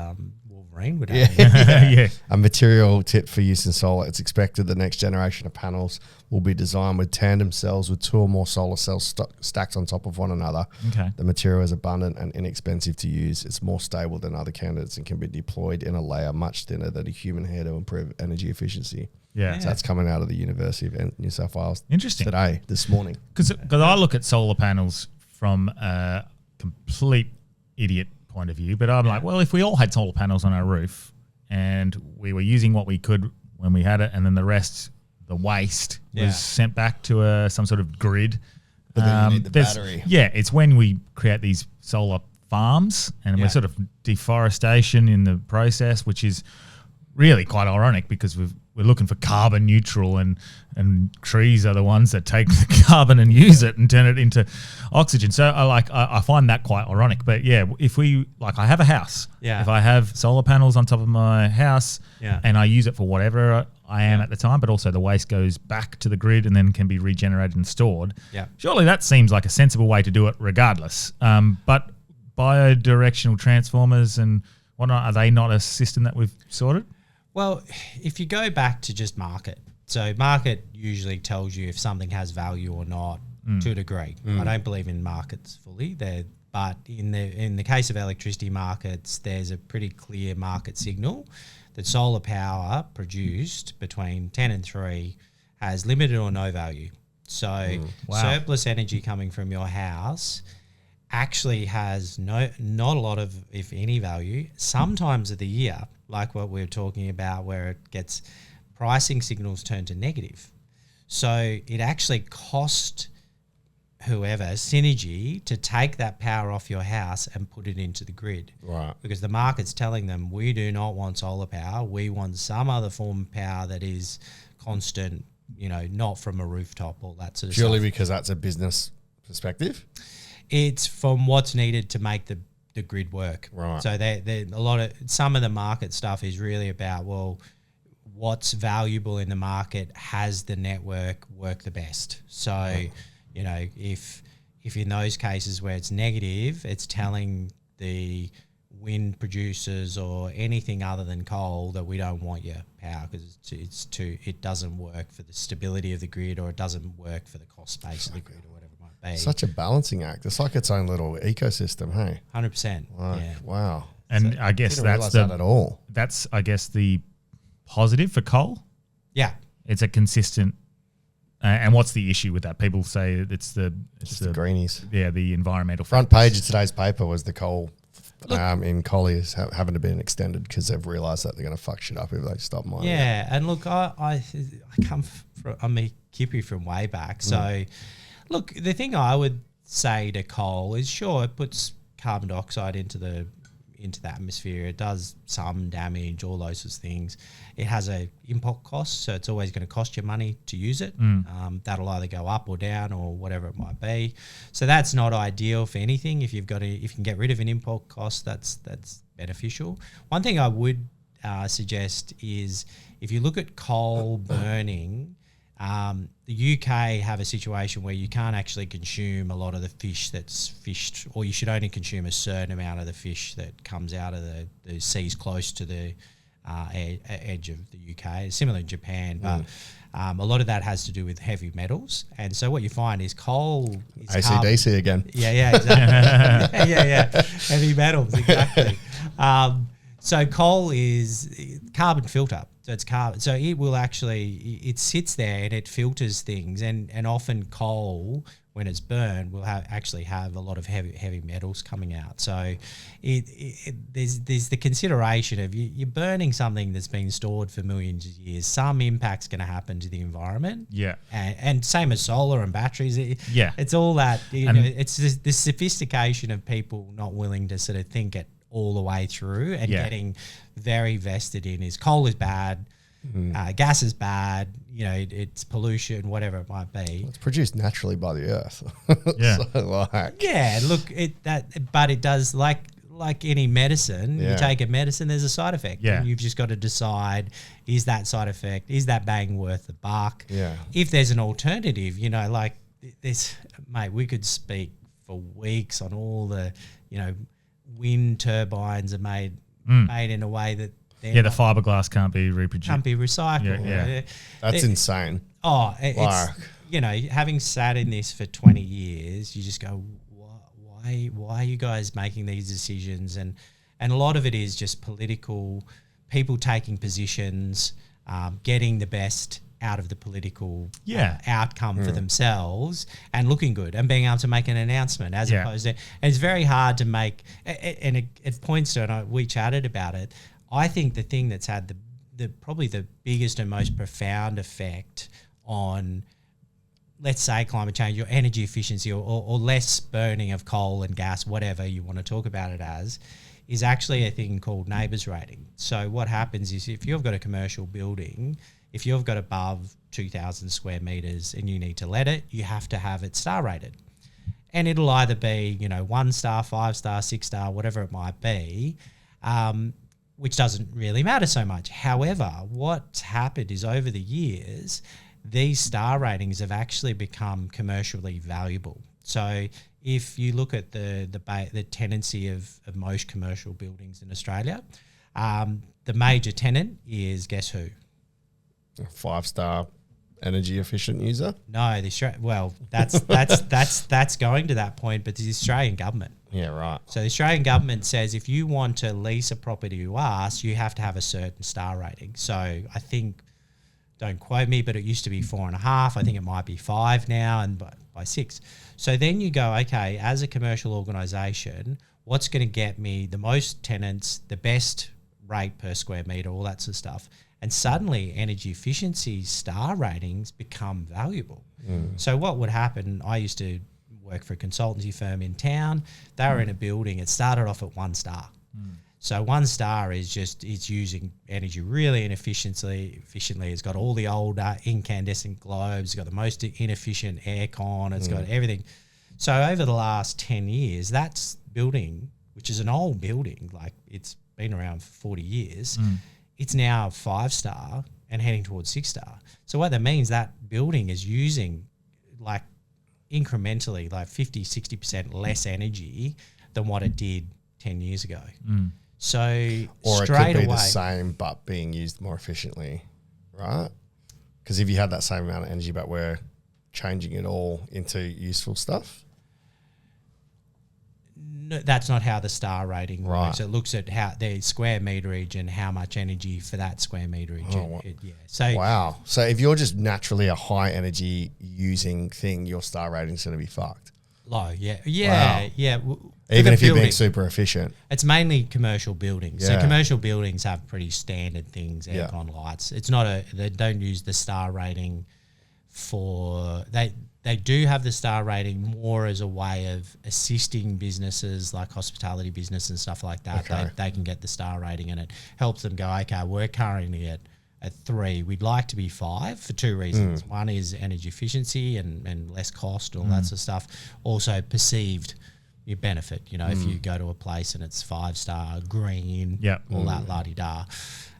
C: submarine would have it.
B: yeah.
A: A material tip for use in solar. It's expected the next generation of panels will be designed with tandem cells with 2 or more solar cells stacked on top of one another.
B: Okay.
A: The material is abundant and inexpensive to use. It's more stable than other candidates and can be deployed in a layer much thinner than a human hair to improve energy efficiency.
B: Yeah.
A: So that's coming out of the University of New South Wales
B: Interesting.
A: this morning.
B: Because I look at solar panels from a complete idiot point of view, but I'm like, well, if we all had solar panels on our roof and we were using what we could when we had it, and then the rest, the waste, was sent back to some sort of grid.
A: But then you need the
B: there's-
A: battery.
B: Yeah, it's when we create these solar farms and we're sort of deforestation in the process, which is really quite ironic because we're looking for carbon neutral, and trees are the ones that take the carbon and use it and turn it into oxygen. So I find that quite ironic. But yeah, if we I have a house.
C: Yeah.
B: If I have solar panels on top of my house and I use it for whatever I am at the time, but also the waste goes back to the grid and then can be regenerated and stored.
C: Yeah.
B: Surely that seems like a sensible way to do it regardless. But biodirectional transformers and whatnot, are they not a system that we've sorted?
C: Well, if you go back to just market, so market usually tells you if something has value or not to a degree. I don't believe in markets fully, but in the case of electricity markets, there's a pretty clear market signal that solar power produced between 10 and 3 has limited or no value. So surplus energy coming from your house actually has not a lot of, if any, value. Sometimes of the year, like what we're talking about, where it gets pricing signals turn to negative. So it actually cost whoever synergy to take that power off your house and put it into the grid.
A: Right.
C: Because the market's telling them, we do not want solar power. We want some other form of power that is constant, not from a rooftop, all that sort of
A: Purely
C: stuff.
A: because that's a business perspective?
C: It's from what's needed to make the grid work.
A: Right.
C: So some of the market stuff is really about, well, what's valuable in the market, has the network work the best? So, if in those cases where it's negative, it's telling the wind producers or anything other than coal that we don't want your power because it doesn't work for the stability of the grid, or it doesn't work for the cost base of the grid, or whatever it might be.
A: Such a balancing act. It's like its own little ecosystem, hey?
C: 100%.
A: Like,
C: Yeah.
A: wow.
B: And I guess
A: Didn't
B: that's
A: realise that at all.
B: That's I guess the positive for coal.
C: Yeah.
B: It's a consistent. And what's the issue with that? People say it's the
A: greenies.
B: Yeah, the environmental
A: Front
B: factors.
A: page of today's paper was the coal in Colliers having to be extended because they've realised that they're going to fuck shit up if they stop mining.
C: Yeah, and look, I come from, I'm a kippie from way back. So, look, the thing I would say to coal is, sure, it puts carbon dioxide into the atmosphere. It does some damage, all those sorts of things. It has a input cost, so it's always going to cost you money to use it. That'll either go up or down or whatever it might be. So that's not ideal for anything. If you can get rid of an input cost, that's beneficial. One thing I would suggest is if you look at coal burning, the UK have a situation where you can't actually consume a lot of the fish that's fished, or you should only consume a certain amount of the fish that comes out of the seas close to the edge of the UK. Similar in Japan, but a lot of that has to do with heavy metals. And so what you find is coal is
A: AC/DC again.
C: Yeah, exactly. yeah. Heavy metals, exactly. So coal is carbon filter. So it's carbon. So it will it sits there and it filters things. And often coal, when it's burned, will actually have a lot of heavy metals coming out. So there's the consideration of you're burning something that's been stored for millions of years. Some impact's going to happen to the environment.
B: Yeah.
C: And same as solar and batteries. It's all that. It's this sophistication of people not willing to sort of think it all the way through and getting very vested in is coal is bad, gas is bad, it's pollution, whatever it might be.
A: It's produced naturally by the earth.
B: Yeah.
C: But it does like any medicine.
A: Yeah.
C: You take a medicine, there's a side effect.
B: Yeah.
C: And you've just got to decide, is that side effect, is that bang worth the buck?
A: Yeah.
C: If there's an alternative, like this, mate, we could speak for weeks on all the, wind turbines are made made in a way that
B: the fiberglass can't be reproduced.
C: can't be recycled.
B: Yeah.
A: That's insane.
C: It's having sat in this for 20 years, you just go, why are you guys making these decisions? And a lot of it is just political, people taking positions, getting the best out of the political outcome for themselves and looking good and being able to make an announcement as opposed to, and it's very hard to make, and it points to, and we chatted about it, I think the thing that's had the probably the biggest and most profound effect on, let's say, climate change or energy efficiency or less burning of coal and gas, whatever you want to talk about it as, is actually a thing called neighbours rating. So what happens is if you've got a commercial building, if you've got above 2,000 square metres and you need to let it, you have to have it star rated. And it'll either be, 1 star, 5 star, 6 star, whatever it might be, which doesn't really matter so much. However, what's happened is over the years, these star ratings have actually become commercially valuable. So if you look at the tenancy of most commercial buildings in Australia, the major tenant is, guess who?
A: A 5-star energy efficient user?
C: No, that's going to that point, but the Australian government.
A: Yeah, right.
C: So the Australian government says if you want to lease a property to us, you have to have a certain star rating. So I think, don't quote me, but it used to be 4.5. I think it might be 5 now, and by 6. So then you go, okay, as a commercial organisation, what's going to get me the most tenants, the best rate per square metre, all that sort of stuff. And suddenly energy efficiency star ratings become valuable. So what would happen, I used to work for a consultancy firm in town. They were in a building. It started off at 1 star. So 1 star is it's using energy really inefficiently. It's got all the old incandescent globes. It's got the most inefficient aircon. It's got everything. So over the last 10 years, that building, which is an old building, like it's been around for 40 years, it's now 5 star and heading towards 6 star. So what that means, that building is using like incrementally like 50, 60% less energy than what it did 10 years ago. So
A: or
C: straight
A: it could be
C: away,
A: the same but being used more efficiently, right? Because if you had that same amount of energy but we're changing it all into useful stuff.
C: No, that's not how the star rating works.
A: Right.
C: It looks at how the square meterage and how much energy for that square meterage. So
A: wow. So if you're just naturally a high energy using thing, your star rating's going to be fucked.
C: low.
A: Wow.
C: Even
A: if you're being super efficient.
C: It's mainly commercial buildings.
A: Yeah.
C: So commercial buildings have pretty standard things,
A: Yeah.
C: aircon, lights. It's not they don't use the star rating for they do have the star rating more as a way of assisting businesses like hospitality business and stuff like that.
A: Okay.
C: They can get the star rating and it helps them go, okay, we're currently at 3. We'd like to be 5 for 2 reasons. One is energy efficiency and less cost, all that sort of stuff. Also perceived your benefit, if you go to a place and it's 5-star green, all that la-di-da.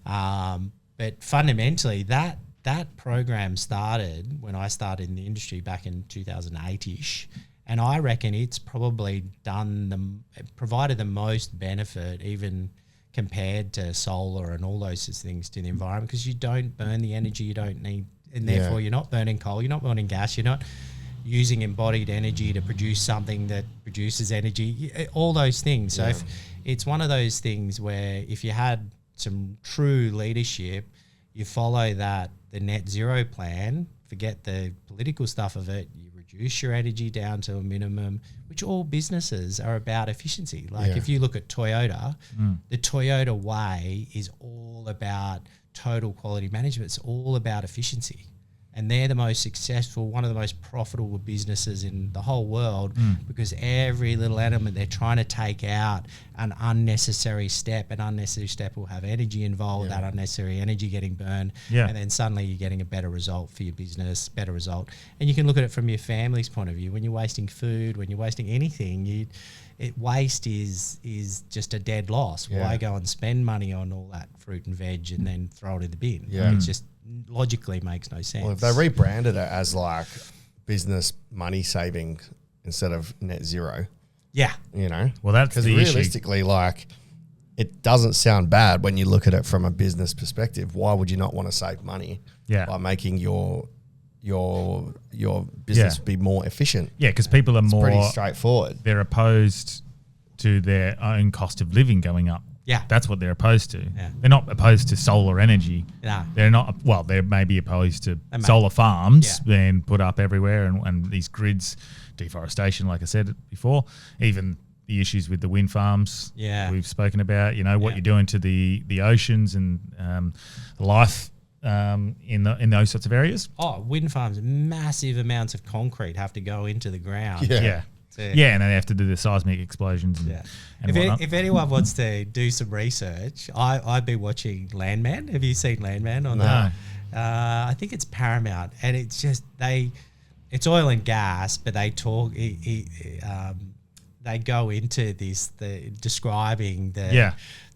C: But fundamentally that program started when I started in the industry back in 2008-ish, and I reckon it's probably provided the most benefit even compared to solar and all those sorts of things to the environment, because you don't burn the energy you don't need, and therefore you're not burning coal, you're not burning gas, you're not using embodied energy to produce something that produces energy, all those things. So if it's one of those things where if you had some true leadership, you follow the net zero plan, forget the political stuff of it, you reduce your energy down to a minimum, which all businesses are about efficiency. Like if you look at Toyota, the Toyota way is all about total quality management. It's all about efficiency. And they're the most successful, one of the most profitable businesses in the whole world, because every little element they're trying to take out an unnecessary step. An unnecessary step will have energy involved, that unnecessary energy getting burned, and then suddenly you're getting a better result for your business, better result. And you can look at it from your family's point of view. When you're wasting food, when you're wasting anything, waste is just a dead loss. Why go and spend money on all that fruit and veg and then throw it in the bin? It's just logically makes no sense.
A: Well, if they rebranded it as like business money saving instead of net zero,
B: well, that's
A: because
B: the
A: realistically,
B: issue.
A: like it doesn't sound bad when you look at it from a business perspective. Why would you not want to save money by making your business be more efficient?
B: Yeah, because people are
A: pretty straightforward.
B: They're opposed to their own cost of living going up.
C: Yeah.
B: That's what they're opposed to.
C: Yeah.
B: They're not opposed to solar energy.
C: No.
B: They're not, well, they may be opposed to solar farms being put up everywhere and these grids, deforestation, like I said before, even the issues with the wind farms we've spoken about, what you're doing to the oceans and life in those sorts of areas.
C: Oh, wind farms, massive amounts of concrete have to go into the ground.
B: Yeah. Yeah, and then they have to do the seismic explosions and whatnot.
C: If anyone wants to do some research, I've been watching Landman. Have you seen Landman on
B: No.
C: I think it's Paramount, and it's just it's oil and gas, but they talk. They go into this, describing the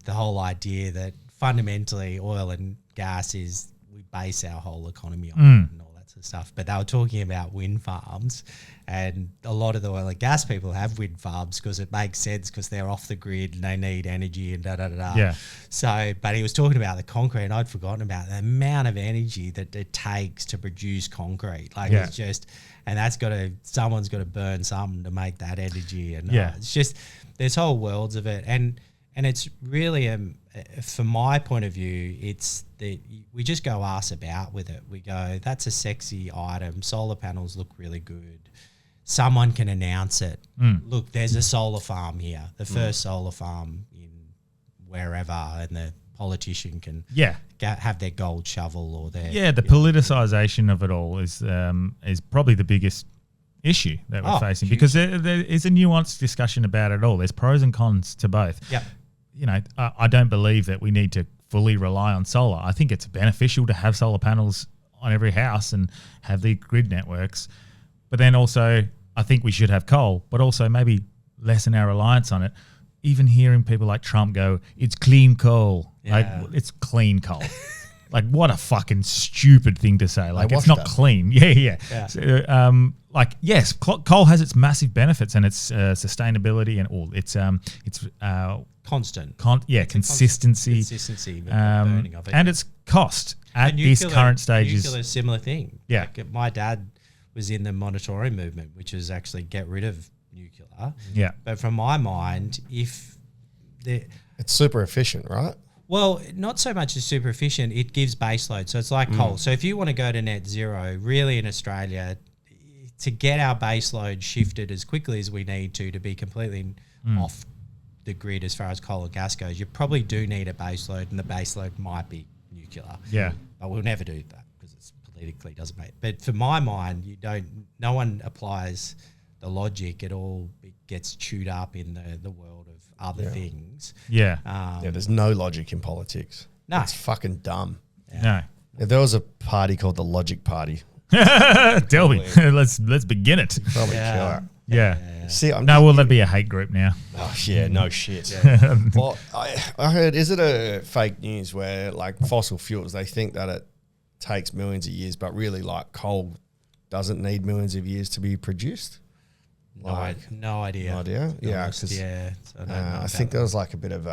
C: whole idea that fundamentally oil and gas is we base our whole economy on and all that sort of stuff. But they were talking about wind farms, and a lot of the oil and gas people have wind farms because it makes sense because they're off the grid and they need energy and da-da-da-da.
B: Yeah.
C: So, but he was talking about the concrete, and I'd forgotten about the amount of energy that it takes to produce concrete. Like it's just, and someone's got to burn something to make that energy. And it's just, there's whole worlds of it. And it's really, from my point of view, it's that we just go arse about with it. We go, that's a sexy item. Solar panels look really good. Someone can announce it. Look, there's a solar farm here, the first solar farm in wherever, and the politician can have their gold shovel or their
B: the politicization of it all is probably the biggest issue that we're facing, because there is a nuanced discussion about it all. There's pros and cons to both.
C: Yeah,
B: I don't believe that we need to fully rely on solar. I think it's beneficial to have solar panels on every house and have the grid networks, but then also I think we should have coal, but also maybe lessen our reliance on it. Even hearing people like Trump go, it's clean coal. Like, it's clean coal. Like, what a fucking stupid thing to say. Like, it's not clean. Yeah. So, yes, coal has its massive benefits and its sustainability and all. It's
C: constant.
B: Consistency.
C: Consistency. Burning of it.
B: And its cost at this current stage is
C: a similar thing.
B: Yeah.
C: Like, my dad was in the moratorium movement, which is actually get rid of nuclear.
B: Yeah.
C: But from my mind, it's
A: super efficient, right?
C: Well, not so much as super efficient. It gives baseload. So it's like coal. So if you want to go to net zero, really in Australia, to get our baseload shifted as quickly as we need to be completely off the grid as far as coal and gas goes, you probably do need a baseload, and the baseload might be nuclear.
B: Yeah.
C: But we'll never do that because it's politically doesn't make. But for my mind, no one applies the logic. It all gets chewed up in the world of other things.
B: Yeah.
A: There's no logic in politics.
C: No.
A: It's fucking dumb.
B: Yeah. No.
A: If there was a party called the Logic Party,
B: Delby, let's begin it.
A: Probably kill it.
B: Yeah.
A: See,
B: that'd be a hate group now.
A: Oh yeah, no shit. Well, I heard, is it a fake news where like fossil fuels, they think that it takes millions of years, but really like coal doesn't need millions of years to be produced?
C: No idea.
A: No idea. Yeah, because I think there was like a bit of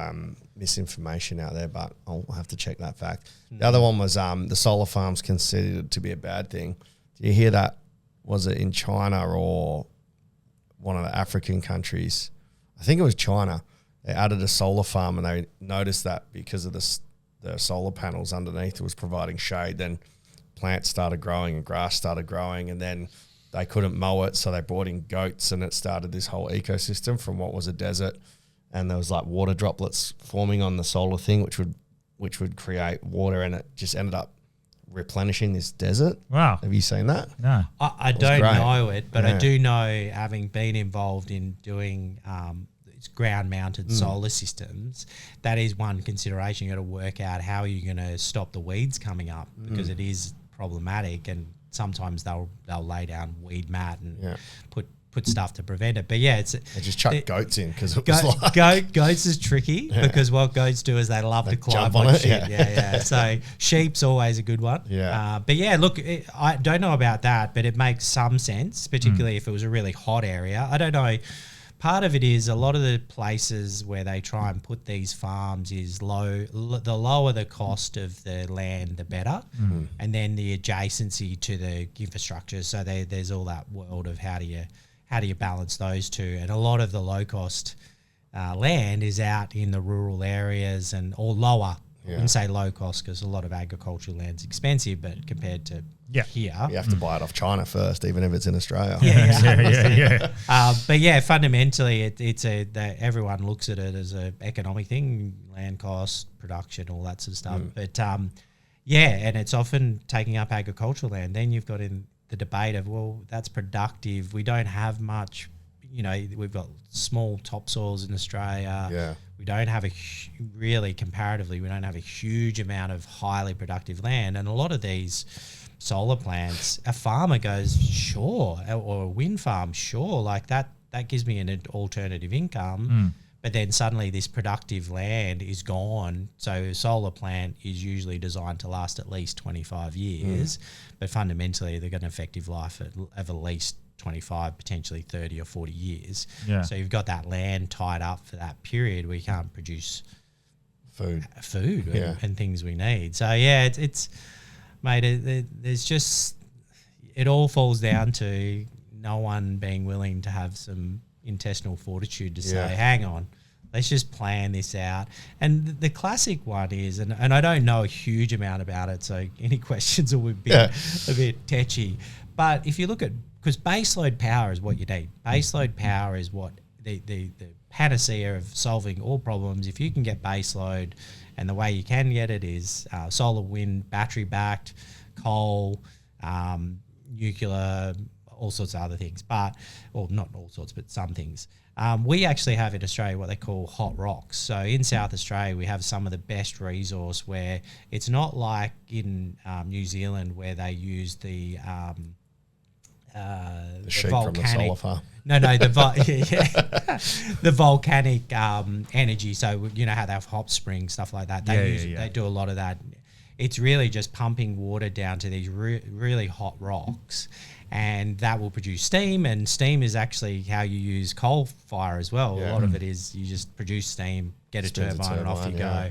A: misinformation out there, but I'll have to check that fact. The other one was the solar farms considered to be a bad thing. Do you hear that? Was it in China or one of the African countries? I think it was China. They added a solar farm and they noticed that because of the solar panels underneath it was providing shade, then plants started growing and grass started growing, and then they couldn't mow it, so they brought in goats, and it started this whole ecosystem from what was a desert, and there was like water droplets forming on the solar thing, which would create water, and it just ended up replenishing this desert.
B: Wow.
A: Have you seen that?
B: No.
C: I don't know it, but I do know, having been involved in doing ground-mounted solar systems, that is one consideration. You got to work out how are you going to stop the weeds coming up, because it is problematic, and sometimes they'll lay down weed mat and put stuff to prevent it. But yeah,
A: they just chuck goats in because it was like
C: goats is tricky because what goats do is they love to climb
A: on
C: on
A: it.
C: shit. Yeah. So sheep's always a good one.
A: Yeah.
C: But yeah, look, I don't know about that, but it makes some sense, particularly if it was a really hot area. I don't know. part of it is a lot of the places where they try and put these farms is the lower the cost of the land, the better. And then the adjacency to the infrastructure. So there's all that world of how do you balance those two. And a lot of the low cost land is out in the rural areas or lower. I wouldn't say low cost because a lot of agricultural land's expensive, but compared to here.
A: You have to buy it off China first, even if it's in Australia.
C: But yeah, fundamentally, everyone looks at it as a economic thing, land cost, production, all that sort of stuff. But and it's often taking up agricultural land. Then you've got in the debate of, well, that's productive. We don't have much, we've got small topsoils in Australia.
A: Yeah.
C: We don't have really comparatively, we don't have a huge amount of highly productive land. And a lot of these solar plants, a farmer goes, sure, or a wind farm, sure, like that gives me an alternative income. But then suddenly this productive land is gone. So a solar plant is usually designed to last at least 25 years, but fundamentally they've got an effective life of at least 25, potentially 30 or 40 years.
B: Yeah.
C: So you've got that land tied up for that period where you can't produce food and things we need. So yeah, it's mate, there's just, it all falls down to no one being willing to have some intestinal fortitude to say, hang on, let's just plan this out. And the classic one is, and I don't know a huge amount about it, so any questions will be a bit tetchy. But if you look at, because baseload power is what you need. Baseload power is what the panacea of solving all problems. If you can get baseload, and the way you can get it is solar, wind, battery backed, coal, nuclear, all sorts of other things, but not all sorts, but some things. We actually have in Australia what they call hot rocks. So in South Australia, we have some of the best resource where it's not like in New Zealand where they use the
A: sheep
C: volcanic,
A: from the solar farm.
C: The volcanic energy. So you know how they have hot springs, stuff like that. They do a lot of that. It's really just pumping water down to these really hot rocks, and that will produce steam. And steam is actually how you use coal fire as well. A lot of it is you just produce steam, get a turbine, and off you go.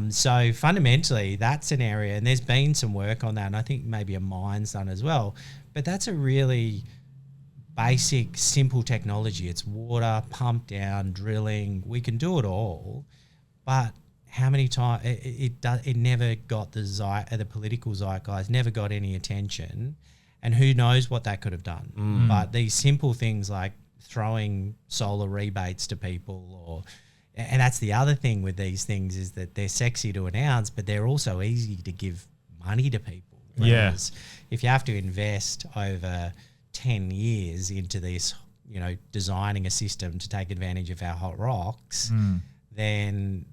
C: So fundamentally, that's an area, and there's been some work on that, and I think maybe a mine's done as well. But that's a really basic, simple technology. It's water, pump down, drilling. We can do it all, but how many times it never got the political zeitgeist, never got any attention, and who knows what that could have done. But these simple things like throwing solar rebates to people, and that's the other thing with these things is that they're sexy to announce, but they're also easy to give money to people. Whereas if you have to invest over 10 years into this, designing a system to take advantage of our hot rocks, then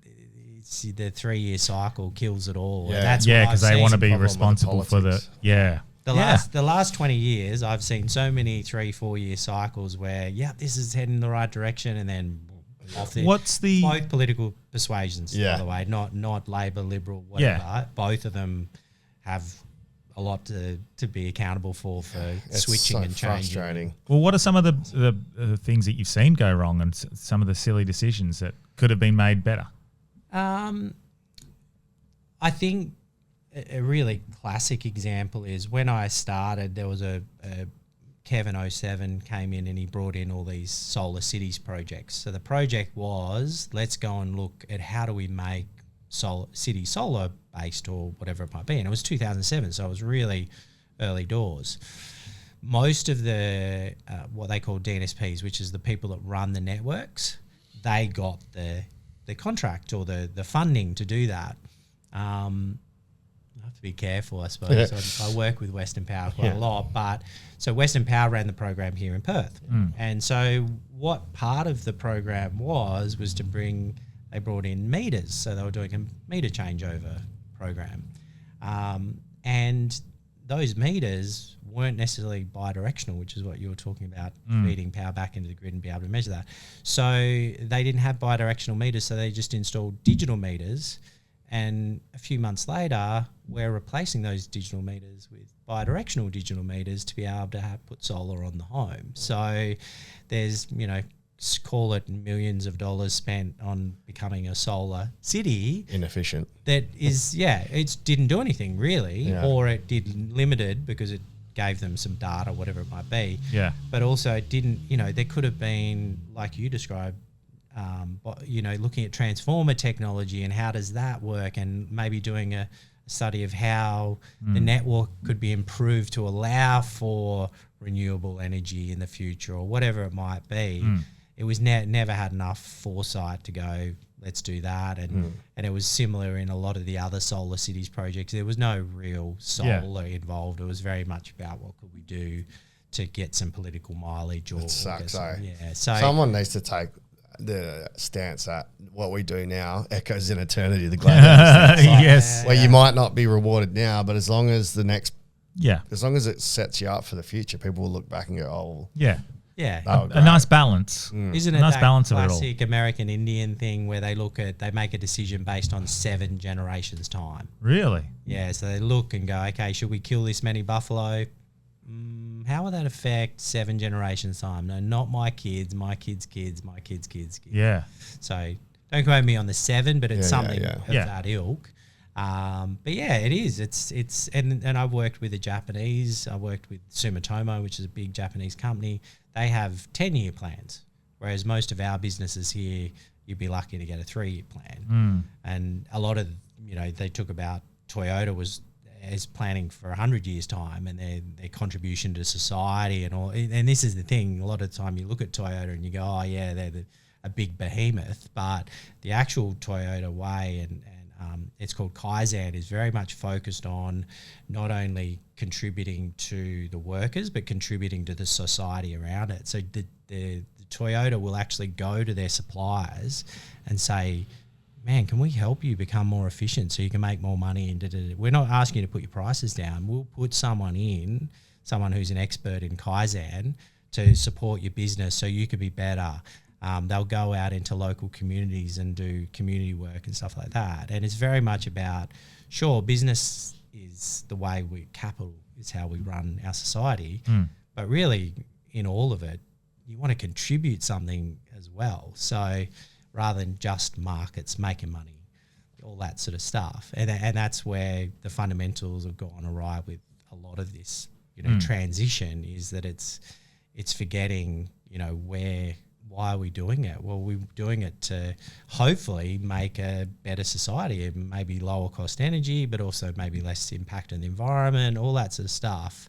C: the 3-year cycle kills it all.
A: Yeah,
C: and that's
B: because they want to be responsible for the
C: The last 20 years, I've seen so many 3-4 year cycles where, this is heading in the right direction, and then off the both political persuasions, by the way, not Labor, Liberal, whatever.
B: Yeah.
C: Both of them have a lot to be accountable for switching and changing.
A: Frustrating.
B: Well, what are some of the things that you've seen go wrong, and some of the silly decisions that could have been made better?
C: I think a really classic example is when I started, there was a Kevin 07 came in and he brought in all these solar cities projects. So the project was, let's go and look at how do we make city solar based or whatever it might be. And it was 2007, so it was really early doors. Most of the what they call DNSPs, which is the people that run the networks, they got the contract or the funding to do that. I have to be careful, I suppose. I work with Western Power quite a lot, but so Western Power ran the program here in Perth, and so what part of the program was to they brought in meters, so they were doing a meter changeover program, and those meters weren't necessarily bidirectional, which is what you were talking about, feeding power back into the grid and be able to measure that. So they didn't have bidirectional meters, so they just installed digital meters. And a few months later, we're replacing those digital meters with bidirectional digital meters to be able to put solar on the home. So there's, call it millions of dollars spent on becoming a solar city
A: Inefficient.
C: that is, it didn't do anything really,
A: Yeah.
C: or it did limited because it gave them some data, whatever it might be.
B: Yeah.
C: But also it didn't, there could have been, like you described, looking at transformer technology and how does that work, and maybe doing a study of how the network could be improved to allow for renewable energy in the future or whatever it might be. It was never had enough foresight to go, let's do that. And it was similar in a lot of the other solar cities projects. There was no real solar involved. It was very much about what could we do to get some political mileage or
A: Sucks,
C: get
A: eh?
C: some, yeah. So
A: Someone needs to take the stance that what we do now echoes in eternity, the gladiator stance, like,
B: Yes.
A: where you might not be rewarded now, but as long as
B: Yeah.
A: as long as it sets you up for the future, people will look back and go, "Oh,
B: Yeah.
C: yeah.
A: that was
B: A
A: great."
B: nice balance.
C: Isn't it
B: Nice
C: that
B: balance of it all.
C: classic American Indian thing where they make a decision based on 7 generations' time?
B: Really?
C: Yeah, so they look and go, okay, should we kill this many buffalo? How will that affect 7 generations' time? No, not my kids, my kids' kids, my kids' kids' kids.
B: Yeah.
C: So don't quote me on the 7, but it's
A: Yeah,
C: something
A: yeah.
C: of
B: Yeah.
C: that ilk. But yeah, it is. It's and I worked with the Japanese. I worked with Sumitomo, which is a big Japanese company. They have 10-year plans, whereas most of our businesses here, you'd be lucky to get a 3-year plan. And a lot of they took about Toyota is planning for 100 years time, and their contribution to society and all. And this is the thing: a lot of the time you look at Toyota and you go, oh yeah, they're a big behemoth, but the actual Toyota way and it's called Kaizen, is very much focused on not only contributing to the workers, but contributing to the society around it. So the Toyota will actually go to their suppliers and say, man, can we help you become more efficient so you can make more money? And we're not asking you to put your prices down. We'll put someone who's an expert in Kaizen to support your business so you could be better. They'll go out into local communities and do community work and stuff like that. And it's very much about, sure, business is the way capital is how we run our society. But really, in all of it, you want to contribute something as well. So rather than just markets making money, all that sort of stuff. And that's where the fundamentals have gone awry with a lot of this, transition, is that it's forgetting, why are we doing it? Well, we're doing it to hopefully make a better society, and maybe lower cost energy, but also maybe less impact on the environment, all that sort of stuff.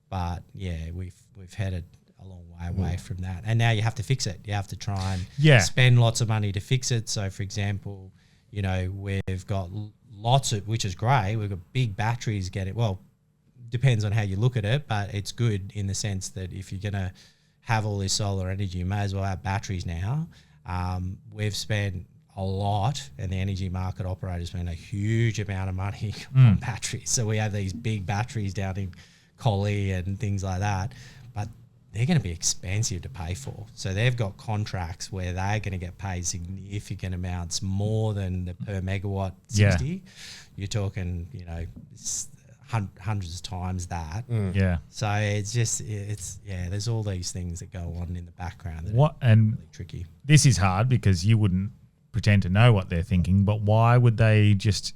C: But yeah, we've headed a long way away from that, and now you have to fix it. You have to try and spend lots of money to fix it. So, for example, we've got lots of, which is great. We've got big batteries depends on how you look at it, but it's good in the sense that if you're going to have all this solar energy, you may as well have batteries now. We've spent a lot, and the energy market operators spend a huge amount of money on batteries. So we have these big batteries down in Collie and things like that, but they're going to be expensive to pay for. So they've got contracts where they're going to get paid significant amounts more than the per megawatt 60.
B: Yeah.
C: You're talking, hundreds of times that.
B: Yeah.
C: So it's just, there's all these things that go on in the background that
B: What
C: are
B: and
C: really tricky.
B: this is hard because you wouldn't pretend to know what they're thinking, but why would they just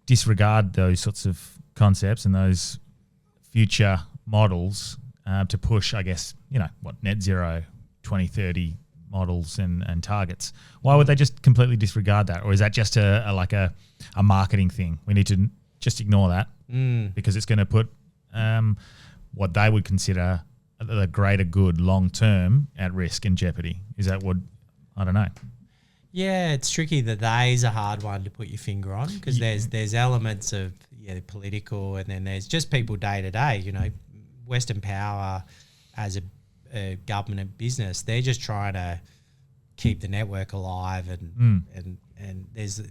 B: disregard those sorts of concepts and those future models to push, I guess, net zero 2030 models and targets? Why would they just completely disregard that? Or is that just a marketing thing? We need to just ignore that because it's going to put what they would consider the greater good long term at risk and jeopardy. Is that what, I don't know.
C: Yeah, it's tricky. The they's a hard one to put your finger on because there's elements of political, and then there's just people day to day. Western Power as a government business, they're just trying to keep the network alive, and there's,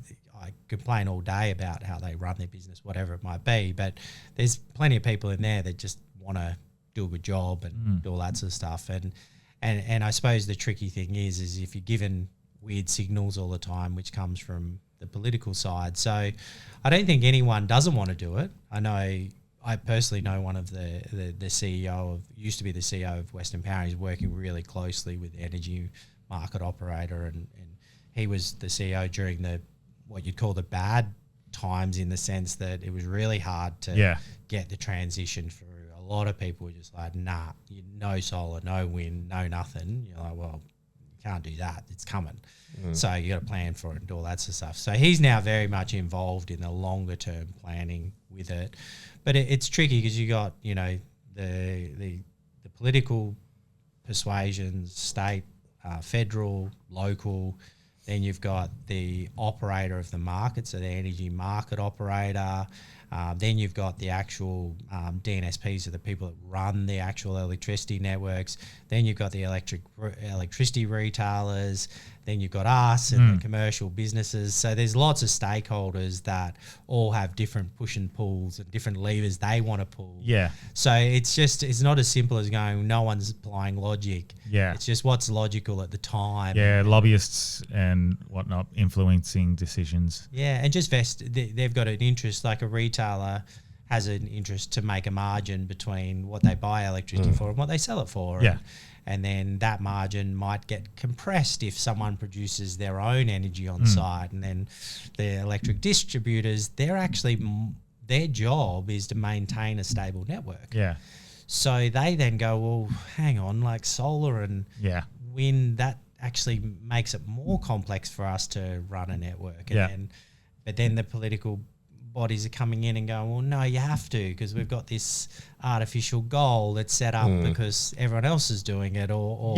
C: I complain all day about how they run their business, whatever it might be, but there's plenty of people in there that just want to do a good job and do all that sort of stuff. And I suppose the tricky thing is if you're given weird signals all the time, which comes from the political side. So I don't think anyone doesn't want to do it. I know I personally know one of the CEO used to be the CEO of Western Power. He's working really closely with the energy market operator, and he was the CEO during what you'd call the bad times, in the sense that it was really hard to get the transition through. A lot of people were just like, nah, no solar, no wind, no nothing. You're like, well, you can't do that. It's coming. So you got to plan for it and do all that sort of stuff. So he's now very much involved in the longer term planning with it. But it's tricky because you got, the political persuasions, state, federal, local. Then you've got the operator of the market, so the energy market operator. Then you've got the actual DNSPs, so the people that run the actual electricity networks. Then you've got the electricity retailers. Then you've got us and the commercial businesses. So there's lots of stakeholders that all have different push and pulls and different levers they want to pull.
B: Yeah.
C: So it's not as simple as going, no one's applying logic.
B: Yeah.
C: It's just what's logical at the time.
B: Yeah, lobbyists and whatnot influencing decisions.
C: Yeah, and just they've got an interest, like a retailer has an interest to make a margin between what they buy electricity for and what they sell it for.
B: Yeah.
C: And then that margin might get compressed if someone produces their own energy on site. And then the electric distributors, their job is to maintain a stable network.
B: Yeah.
C: So they then go, well, hang on, like solar and wind, that actually makes it more complex for us to run a network. But then the political bodies are coming in and going, well, no, you have to, because we've got this artificial goal that's set up because everyone else is doing it, or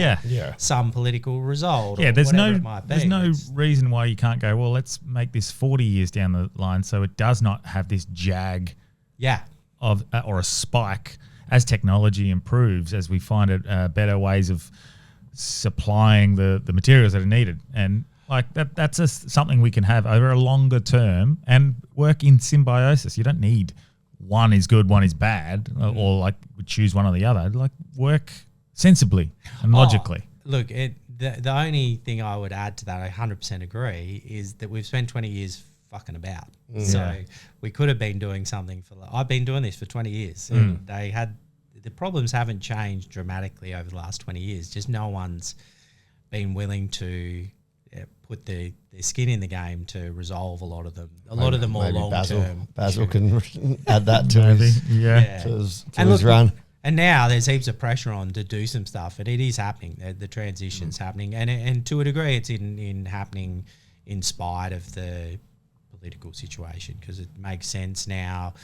C: some political result.
B: Yeah,
C: or
B: there's
C: whatever it might be.
B: there's no reason why you can't go, well, let's make this 40 years down the line so it does not have this jag of or a spike as technology improves, as we find it better ways of supplying the materials that are needed. And like that's something we can have over a longer term and work in symbiosis. You don't need one is good, one is bad, or like we choose one or the other. Like work sensibly and logically.
C: Look, the only thing I would add to that, I 100% agree, is that we've spent 20 years fucking about. So we could have been doing something I've been doing this for 20 years. And the problems haven't changed dramatically over the last 20 years. Just no one's been willing to put their skin in the game to resolve a lot of them. A lot of them more long term.
A: Basil can add that to his, his run.
C: And now there's heaps of pressure on to do some stuff, and it is happening. The transition's happening, and to a degree, it's in happening in spite of the political situation, because it makes sense now.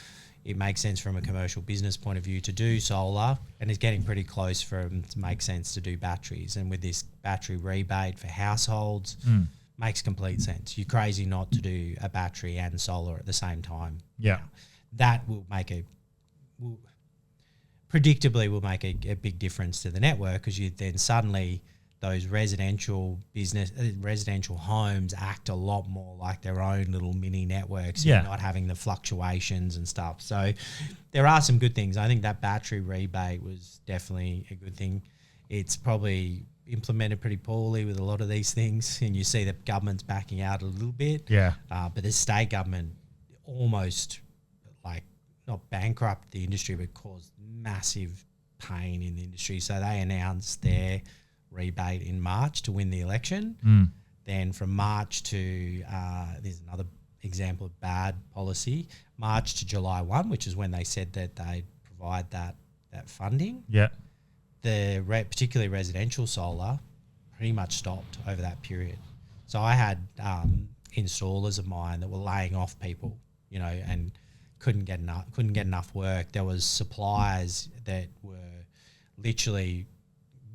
C: It makes sense from a commercial business point of view to do solar, and it's getting pretty close to make sense to do batteries. And with this battery rebate for households, makes complete sense. You're crazy not to do a battery and solar at the same time.
B: Yeah.
C: That will predictably make a big difference to the network, because you then suddenly those residential homes act a lot more like their own little mini networks. You're not having the fluctuations and stuff. So there are some good things. I think that battery rebate was definitely a good thing. It's probably implemented pretty poorly with a lot of these things, and you see the government's backing out a little bit. Yeah. But the state government almost not bankrupt the industry, but caused massive pain in the industry. So they announced their rebate in March to win the election. Then from March to there's another example of bad policy, March to July 1, which is when they said that they'd provide that funding. Yeah. Particularly residential solar pretty much stopped over that period. So I had installers of mine that were laying off people, and couldn't get enough work. There was suppliers that were literally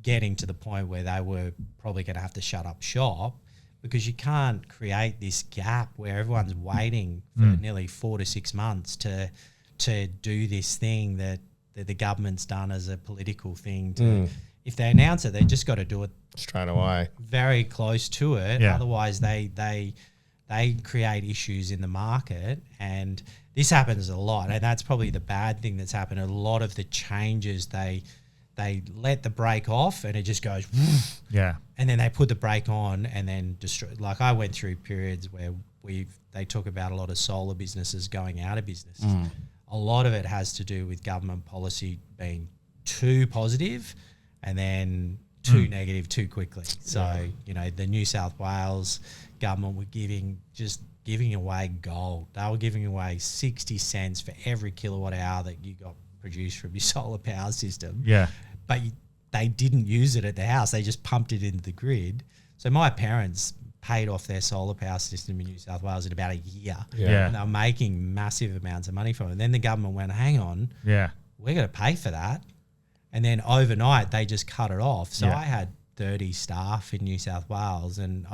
C: getting to the point where they were probably going to have to shut up shop, because you can't create this gap where everyone's waiting for nearly 4 to 6 months to do this thing that the government's done as a political thing. If they announce it, they just got to do it
A: straight away,
C: very close to it. Yeah. Otherwise, they create issues in the market, and this happens a lot. And that's probably the bad thing that's happened. A lot of the changes they let the brake off, and it just goes woof, and then they put the brake on and then destroy. Like I went through periods where they talk about a lot of solar businesses going out of business. a lot of it has to do with government policy being too positive and then too negative too quickly. So, the New South Wales government were giving away gold. They were giving away 60 cents for every kilowatt hour that you got produced from your solar power system.
B: Yeah.
C: But they didn't use it at the house. They just pumped it into the grid. So my parents paid off their solar power system in New South Wales in about a year.
B: Yeah.
C: And they were making massive amounts of money from it. And then the government went, hang on,
B: Yeah.
C: we're going to pay for that. And then overnight, they just cut it off. So
B: Yeah.
C: I had 30 staff in New South Wales and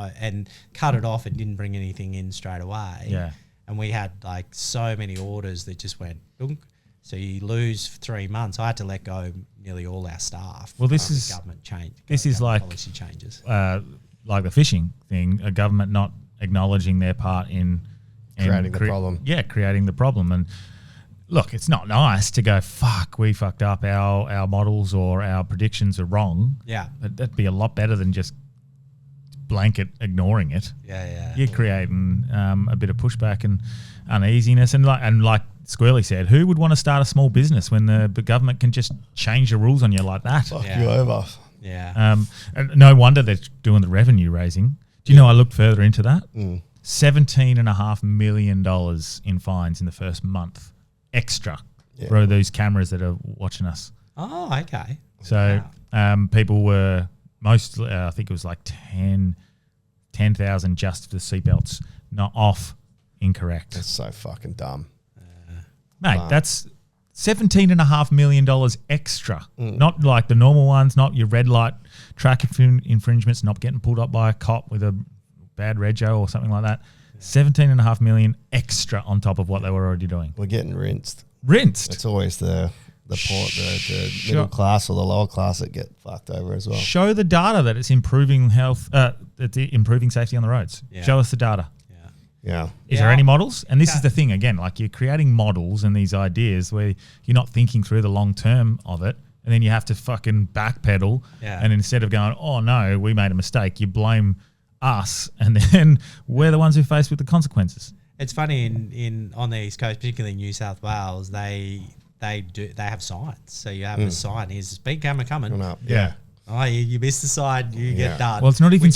C: cut it off and didn't bring anything in straight away.
B: Yeah.
C: And we had like so many orders that just went dunk. So you lose 3 months. I had to let go nearly all our staff.
B: Well, this
C: from
B: is-
C: government change.
B: this is
C: government
B: like-
C: policy changes.
B: Like the fishing thing, a government not acknowledging their part in
A: Creating the problem.
B: Yeah, creating the problem. And look, it's not nice to go, fuck, we fucked up, our models or our predictions are wrong.
C: Yeah.
B: But that'd be a lot better than just blanket ignoring it.
C: Yeah.
B: You're creating a bit of pushback and uneasiness. And like Squirrely said, who would want to start a small business when the government can just change the rules on you like that?
A: Fuck
C: Yeah.
A: you over.
C: Yeah.
B: And no wonder they're doing the revenue raising. Do you know I looked further into that? $17.5 million in fines in the first month extra for those cameras that are watching us.
C: Oh, okay.
B: So
C: Wow.
B: people were mostly, I think it was like 10,000 just for the seatbelts, not off, incorrect.
A: That's so fucking dumb.
B: Mate, that's $17.5 million extra. Not like the normal ones, not your red light track infringements, not getting pulled up by a cop with a bad rego or something like that. $17.5 million extra on top of what they were already doing.
A: We're getting rinsed.
B: Rinsed.
A: It's always the middle class or the lower class that get fucked over as well.
B: Show the data that it's improving health, it's improving safety on the roads.
C: Yeah.
B: Show us the data.
A: Yeah.
B: Is there any models? And this is the thing, again, like you're creating models and these ideas where you're not thinking through the long term of it. And then you have to fucking backpedal.
C: Yeah.
B: And instead of going, oh no, we made a mistake, you blame us. And then we're the ones who are faced with the consequences.
C: It's funny in on the East Coast, particularly New South Wales, they have signs. So you have a sign. Here's a speed camera coming.
A: Coming up.
B: Yeah.
C: Oh, you missed the sign. You
A: Yeah.
C: get done.
B: Well, it's not even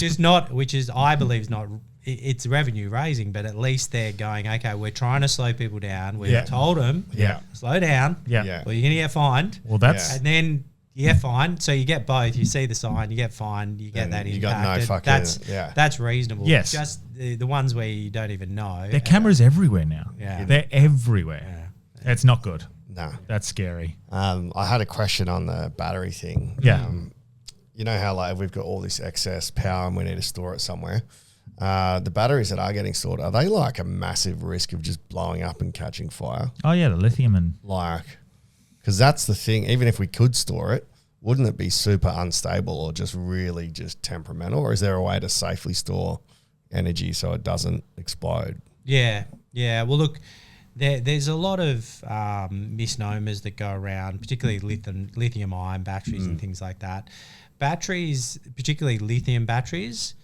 C: which is I believe is not. It's revenue raising, but at least they're going, okay, we're trying to slow people down. We've
B: Yeah.
C: told them,
B: Yeah.
C: slow down.
B: Yeah.
A: Yeah.
C: Or you're going to get fined.
B: Well, that's
C: And then you get fined. So you get both. You see the sign, you get fined, you get
A: And
C: that
A: you
C: impacted.
A: got no fucking-
C: That's reasonable.
B: Yes.
C: Just the ones where you don't even know.
B: there are cameras everywhere now.
C: Yeah.
B: They're everywhere. It's not good.
A: No.
B: That's scary.
A: I had a question on the battery thing.
B: Yeah.
A: You know how like we've got all this excess power and we need to store it somewhere. The batteries that are getting stored, are they like a massive risk of just blowing up and catching fire?
B: Oh yeah, the lithium and
A: Like, because that's the thing. Even if we could store it, wouldn't it be super unstable or just really just temperamental? Or is there a way to safely store energy so it doesn't explode?
C: Yeah. Well, look, there's a lot of misnomers that go around, particularly lithium-ion batteries and things like that. Batteries, particularly lithium batteries,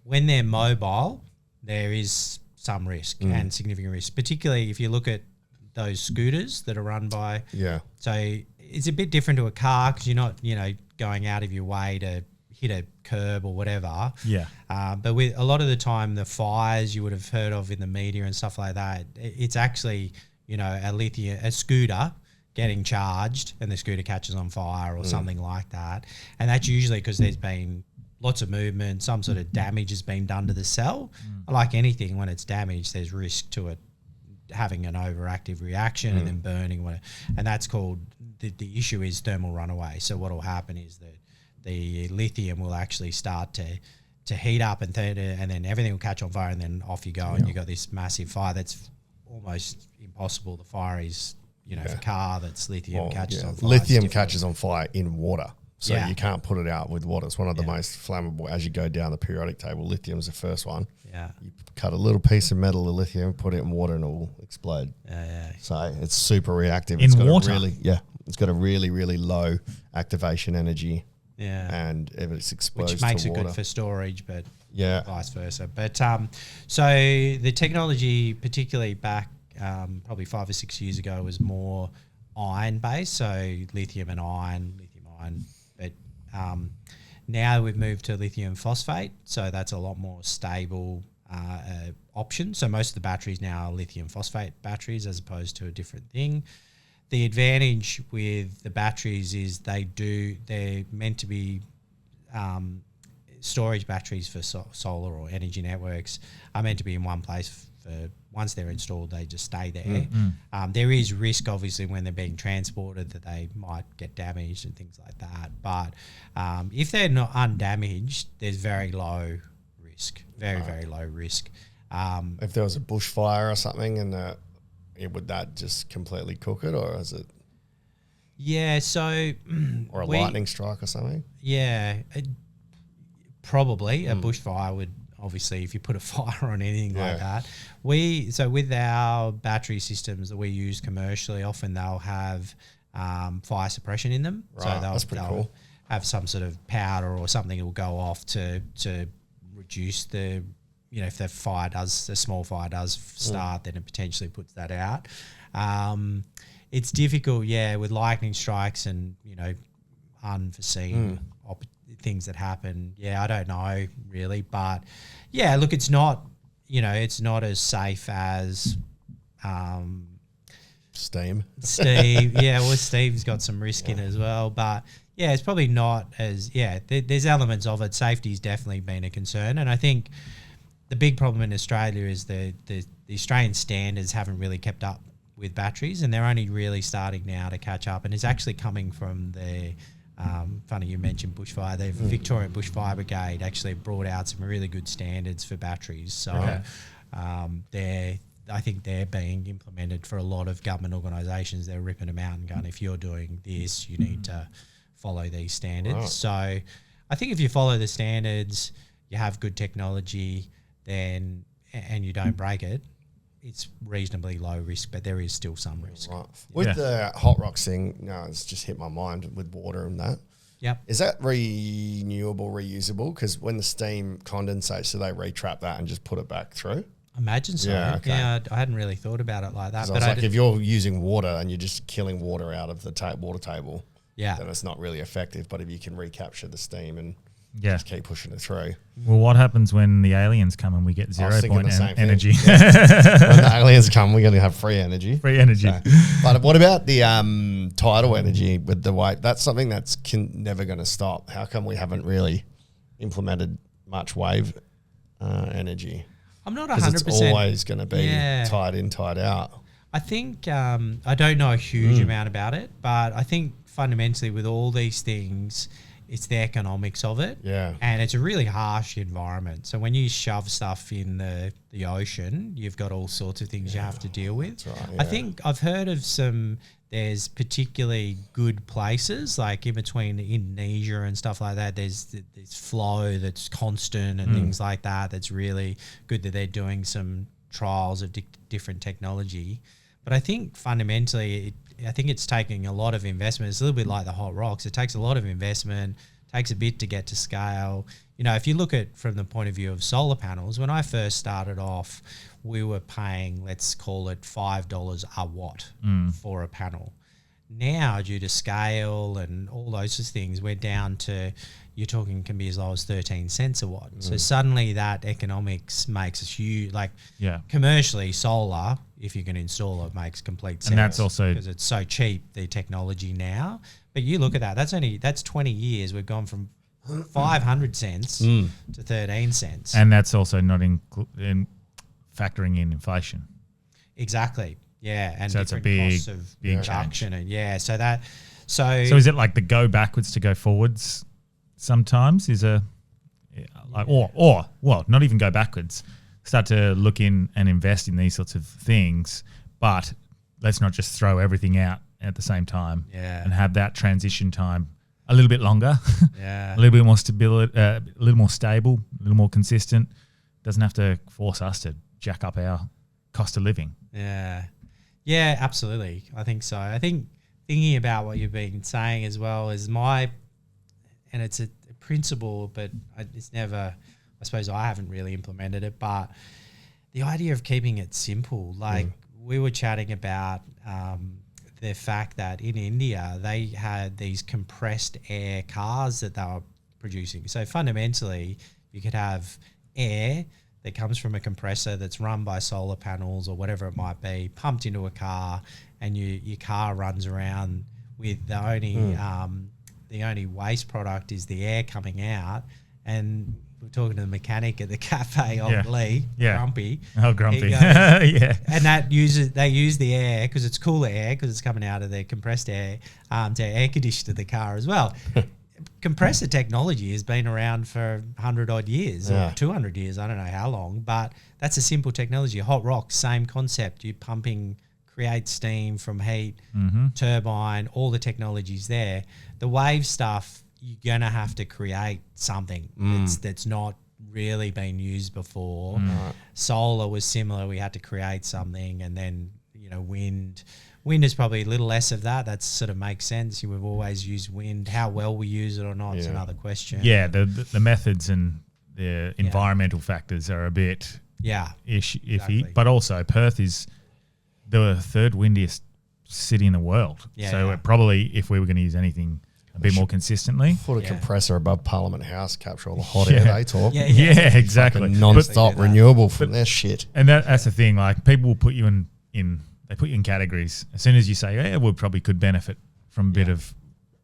C: when they're mobile, there is some risk and significant risk, particularly if you look at those scooters that are run by.
A: Yeah.
C: So it's a bit different to a car because you're not, going out of your way to hit a curb or whatever.
B: Yeah.
C: But with a lot of the time, the fires you would have heard of in the media and stuff like that, it's actually, a scooter getting charged and the scooter catches on fire or something like that. And that's usually because there's been lots of movement, some sort of damage has been done to the cell. Like anything, when it's damaged, there's risk to it having an overactive reaction and then burning. And that's called, the issue is thermal runaway. So what will happen is that the lithium will actually start to heat up and then everything will catch on fire and then off you go and you've got this massive fire that's almost impossible. The fire is, if a car that's lithium catches on fire.
A: Lithium catches on fire in water. So
C: Yeah.
A: you can't put it out with water. It's one of the most flammable as you go down the periodic table. Lithium's the first one.
C: Yeah.
A: You cut a little piece of metal of lithium, put it in water and it will explode.
C: Yeah.
A: So it's super reactive.
B: In
A: It's got
B: water?
A: it's got a really, really low activation energy.
C: Yeah.
A: And if it's exposed
C: Which makes
A: to
C: it
A: water.
C: good for storage, but
A: Yeah.
C: vice versa. But so the technology, particularly back probably 5 or 6 years ago was more iron based, so lithium ion. But now we've moved to lithium phosphate, so that's a lot more stable option. So most of the batteries now are lithium phosphate batteries as opposed to a different thing. The advantage with the batteries is they're meant to be storage batteries for solar or energy networks are meant to be in one place for once they're installed, they just stay there. There is risk, obviously, when they're being transported that they might get damaged and things like that. But if they're not undamaged, there's very low risk, very low risk.
A: If there was a bushfire or something, and would that just completely cook it, or is it?
C: Yeah, so
A: or a lightning strike or something?
C: Yeah, probably a bushfire would. Obviously, if you put a fire on anything like that, with our battery systems that we use commercially, often they'll have fire suppression in them.
A: Right,
C: so
A: that's pretty cool.
C: Have some sort of powder or something that will go off to reduce the, if the small fire does start, then it potentially puts that out. It's difficult, with lightning strikes and unforeseen things that happen. I don't know really, but look, it's not as safe as
A: steam.
C: Steve's got some risk in it as well, but it's probably not as there's elements of it. Safety's definitely been a concern, and I think the big problem in Australia is the Australian standards haven't really kept up with batteries, and they're only really starting now to catch up, and it's actually coming from the funny you mentioned bushfire. The Victorian Bushfire Brigade actually brought out some really good standards for batteries. So I think they're being implemented for a lot of government organisations. They're ripping them out and going, if you're doing this, you need to follow these standards.
A: Right.
C: So I think if you follow the standards, you have good technology, and you don't break it, it's reasonably low risk, but there is still some risk.
A: Right. With the hot rocks thing, it's just hit my mind with water and that.
C: Yep.
A: Is that renewable, reusable? Because when the steam condensates, do they retrap that and just put it back through?
C: Imagine so.
A: Yeah, okay.
C: I hadn't really thought about it like that.
A: But if you're using water and you're just killing water out of the water table, then it's not really effective. But if you can recapture the steam and just keep pushing it through.
B: Well, what happens when the aliens come and we get 0 point energy?
A: When the aliens come, we're going to have free energy.
B: Free energy.
A: So, but what about the tidal energy with the wave? That's something that's never going to stop. How come we haven't really implemented much wave energy?
C: I'm not 100%.
A: Because it's always going to be tied in, tied out.
C: I think I don't know a huge amount about it, but I think fundamentally with all these things, it's the economics of it.
A: Yeah.
C: And it's a really harsh environment. So when you shove stuff in the ocean, you've got all sorts of things you have to deal with.
A: That's right,
C: I think I've heard of there's particularly good places, like in between Indonesia and stuff like that. There's this flow that's constant and things like that. That's really good that they're doing some trials of different technology. But I think fundamentally, I think it's taking a lot of investment. It's a little bit like the hot rocks. It takes a lot of investment, takes a bit to get to scale. If you look at from the point of view of solar panels, when I first started off, we were paying, let's call it $5 a watt for a panel. Now, due to scale and all those things, we're down to, you're talking can be as low as 13 cents a watt. So suddenly that economics makes us huge. Commercially, solar, if you can install it, makes complete sense.
B: And that's also
C: because it's so cheap, the technology now. But you look at that, that's 20 years. We've gone from 500 cents to 13 cents.
B: And that's also not in factoring in inflation.
C: Exactly. Yeah, and
B: so it's a
C: different
B: big,
C: costs of
B: big
C: production,
B: change.
C: and so
B: is it like the go backwards to go forwards? Sometimes or not even go backwards. Start to look in and invest in these sorts of things, but let's not just throw everything out at the same time.
C: Yeah,
B: and have that transition time a little bit longer.
C: Yeah,
B: a little bit more stability, a little more stable, a little more consistent. Doesn't have to force us to jack up our cost of living.
C: Yeah, absolutely. I think so. I think thinking about what you've been saying as well is and it's a principle, but it's never, I suppose I haven't really implemented it, but the idea of keeping it simple, we were chatting about the fact that in India they had these compressed air cars that they were producing. So fundamentally, you could have air that comes from a compressor that's run by solar panels or whatever it might be, pumped into a car, and your car runs around with the only waste product is the air coming out. And we're talking to the mechanic at the cafe, old Lee, Grumpy.
B: Oh, Grumpy.
C: He goes,
B: yeah.
C: And they use the air because it's cooler air because it's coming out of the compressed air to air condition the car as well. Compressor technology has been around for 100 odd years or 200 years. I don't know how long, but that's a simple technology. Hot rocks, same concept. You're pumping, create steam from heat, turbine, all the technologies there. The wave stuff, you're going to have to create something that's not really been used before. Solar was similar. We had to create something, and then, wind. Wind is probably a little less of that. That sort of makes sense. We've always used wind. How well we use it or not is another question.
B: Yeah, the methods and the environmental factors are a bit iffy.
C: Exactly.
B: But also Perth is the third windiest city in the world. So it probably, if we were going to use anything a bit more consistently.
A: Put a compressor above Parliament House, capture all the hot air they talk.
B: Yeah, exactly.
A: Fucking non-stop renewable from their shit.
B: And that's the thing. Like, people will put you in they put you in categories. As soon as you say, we probably could benefit from a bit of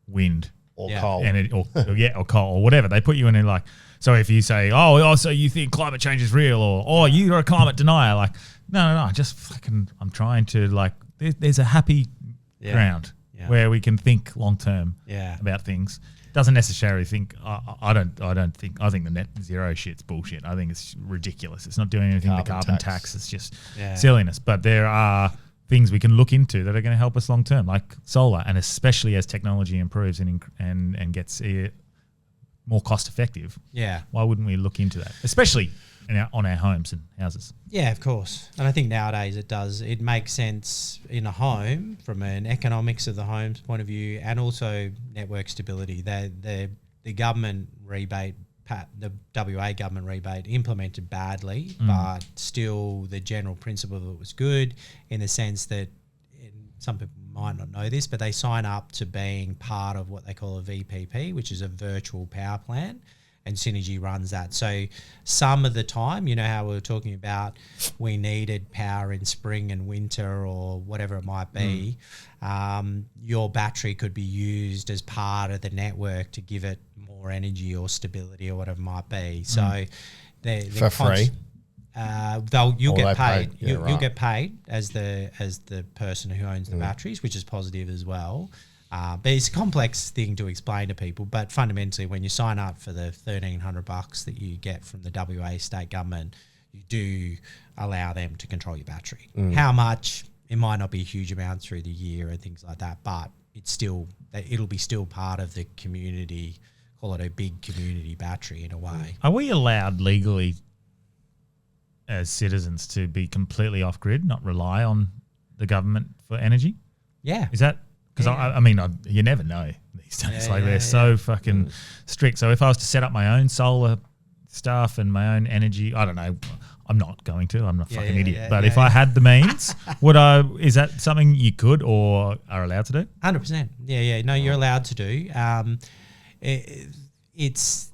B: wind
A: or coal.
B: And or coal or whatever. They put you in like, so if you say, so you think climate change is real, or you're a climate denier, like, no, just fucking, I'm trying to, like, there's a happy ground where we can think long term about things. Doesn't necessarily think. I think the net zero shit's bullshit. I think it's ridiculous. It's not doing anything. The carbon tax. It's just silliness. But there are things we can look into that are going to help us long term, like solar, and especially as technology improves and gets more cost effective. Yeah, why wouldn't we look into that, especially on our homes and houses? Yeah, of course. And I think nowadays it makes sense in a home from an economics of the home's point of view, and also network stability. The government rebate, the WA government rebate, implemented badly, but still the general principle of it was good, in the sense that some people might not know this, but they sign up to being part of what they call a VPP, which is a virtual power plant. And Synergy runs that. So some of the time, how we were talking about, we needed power in spring and winter or whatever it might be, your battery could be used as part of the network to give it more energy or stability or whatever it might be. So
A: for free.
C: You'll get paid. You'll get paid as the person who owns the batteries, which is positive as well. But it's a complex thing to explain to people. But fundamentally, when you sign up for the $1,300 that you get from the WA state government, you do allow them to control your battery. How much? It might not be a huge amount through the year and things like that, but it'll be still part of the community. Call it a big community battery in a way. Are we allowed legally as citizens to be completely off grid, not rely on the government for energy? Yeah. Is that? Because I mean, you never know these days. They're so fucking strict. So if I was to set up my own solar stuff and my own energy, I don't know. I'm not going to. I'm not a fucking idiot. But if I had the means, would I? Is that something you could or are allowed to do? 100%. Yeah. No, you're allowed to do. It's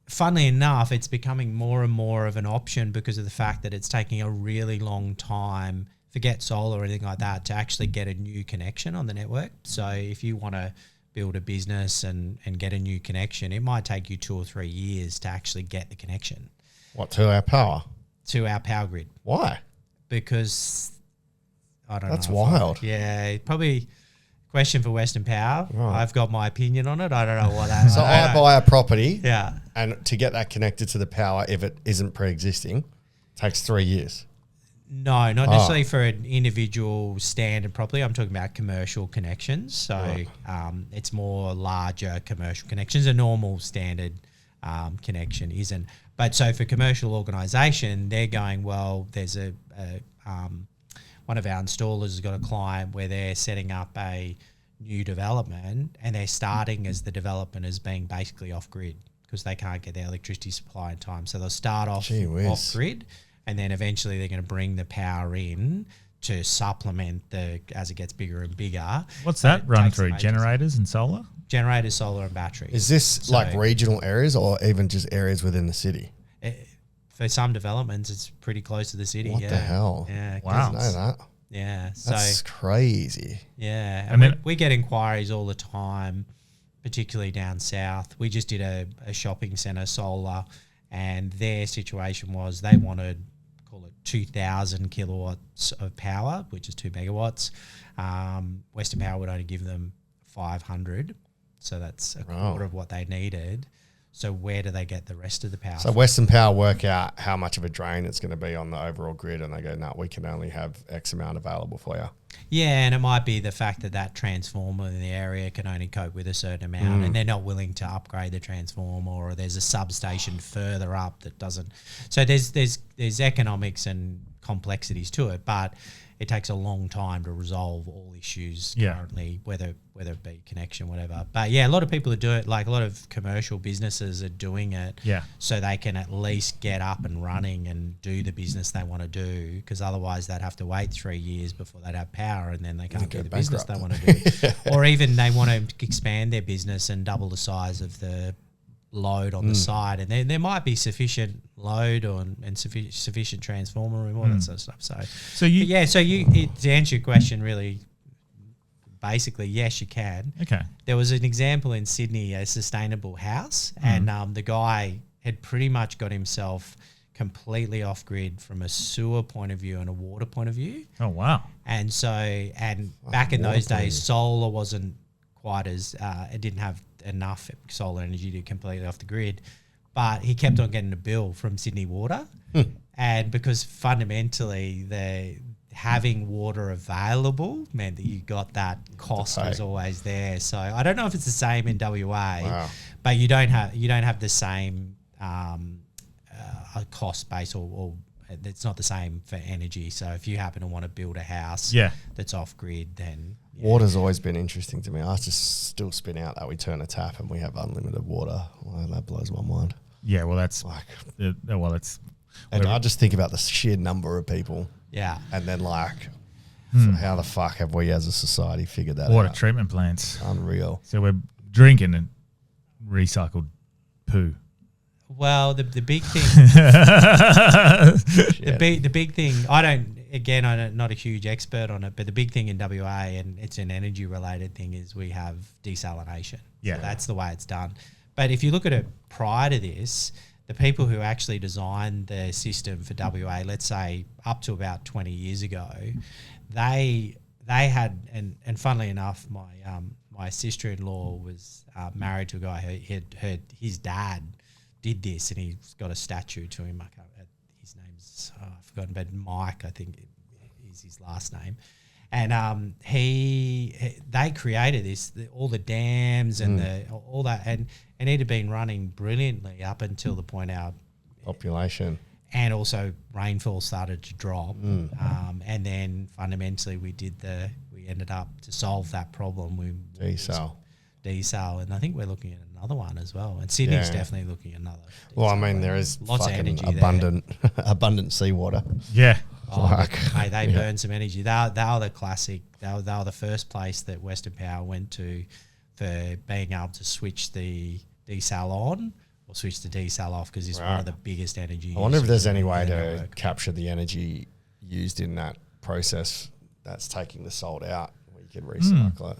C: funnily enough, it's becoming more and more of an option because of the fact that it's taking a really long time. Forget solar or anything like that, to actually get a new connection on the network. So if you want to build a business and get a new connection, it might take you 2 or 3 years to actually get the connection. What, to our power? To our power grid. Why? Because I don't know. That's wild. Probably question for Western Power. Right. I've got my opinion on it. I don't know what that is. So I buy a property and to get that connected to the power, if it isn't pre-existing, takes 3 years. No, not necessarily for an individual standard property. I'm talking about commercial connections. So it's more larger commercial connections. A normal standard connection isn't. But so for commercial organisation, they're going, well, there's one of our installers has got a client where they're setting up a new development and they're starting as the development as being basically off-grid because they can't get their electricity supply in time. So they'll start off off-grid. And then eventually they're going to bring the power in to supplement as it gets bigger and bigger.
B: What's
C: But
B: that
C: it
B: run
C: takes
B: through?
C: some ages.
B: Generators and solar?
C: Generators, solar, and batteries.
A: Is this like regional areas or even just areas within the city?
C: For some developments, it's pretty close to the city.
A: What the hell?
C: Yeah.
B: Wow.
A: I didn't know that.
C: Yeah.
A: That's
C: So
A: crazy.
C: yeah,
B: And
C: and
B: then-
C: we get inquiries all the time, particularly down south. We just did a shopping centre solar, and their situation was they wanted, call it 2,000 kilowatts of power, which is 2 megawatts. Western Power would only give them 500, so that's a quarter of what they needed. So where do they get the rest of the power?
A: So Western Power work out how much of a drain it's going to be on the overall grid, and they go, no, we can only have X amount available for you.
C: Yeah, and it might be the fact that transformer in the area can only cope with a certain amount, and they're not willing to upgrade the transformer, or there's a substation further up that doesn't. So there's economics and complexities to it, but it takes a long time to resolve all issues currently, whether it be connection, whatever. But yeah, a lot of people are doing it, like a lot of commercial businesses are doing it, so they can at least get up and running and do the business they want to do, because otherwise they'd have to wait 3 years before they'd have power, and then they can't do the business they want to do. Or even they want to expand their business and double the size of the load on the side, and there might be sufficient load and sufficient transformer room, all that sort of stuff. So to answer your question, really, basically, yes, you can.
B: Okay.
C: There was an example in Sydney, a sustainable house, and the guy had pretty much got himself completely off grid from a sewer point of view and a water point of view.
B: Oh, wow.
C: And back in those days, solar wasn't quite as it didn't have enough solar energy to completely off the grid, but he kept on getting a bill from Sydney Water, and because fundamentally having water available meant that you got that cost was always there. So I don't know if it's the same in WA, but you don't have the same cost base, or it's not the same for energy. So if you happen to want to build a house that's off grid, then
A: water's always been interesting to me. I just still spin out that we turn a tap and we have unlimited water. Well, that blows my mind.
B: Yeah, well, that's
A: Like,
B: it's.
A: and I just think about the sheer number of people.
C: Yeah.
A: And then how the fuck have we as a society figured that
B: Water
A: out?
B: treatment plants.
A: Unreal.
B: So we're drinking and recycled
C: Well, the big thing, the big thing. I'm not a huge expert on it, but the big thing in WA, and it's an energy related thing, is we have desalination.
B: Yeah.
C: So that's the way it's done. But if you look at it prior to this, the people who actually designed the system for WA, let's say up to about 20 years ago, they had, and funnily enough, my sister-in-law was married to a guy who had his dad did this, and he's got a statue to him. His name's I've forgotten, but Mike, I think, is his last name. And they created this, all the dams and all that, and it had been running brilliantly up until the point our
A: Population.
C: and also rainfall started to drop. And then fundamentally we ended up to solve that problem. We desal, and I think we're looking at another one as well. And Sydney's definitely looking at another.
A: Well, I mean, there is
C: lots of
A: fucking
C: energy
A: abundant seawater.
B: Yeah.
C: Mate, they burn some energy. They are the classic. They were the first place that Western Power went to for being able to switch the desal on or switch the desal off, because it's one of the biggest energy.
A: I wonder if there's any way to
C: network.
A: capture the energy used in that process that's taking the salt out, where you could recycle it.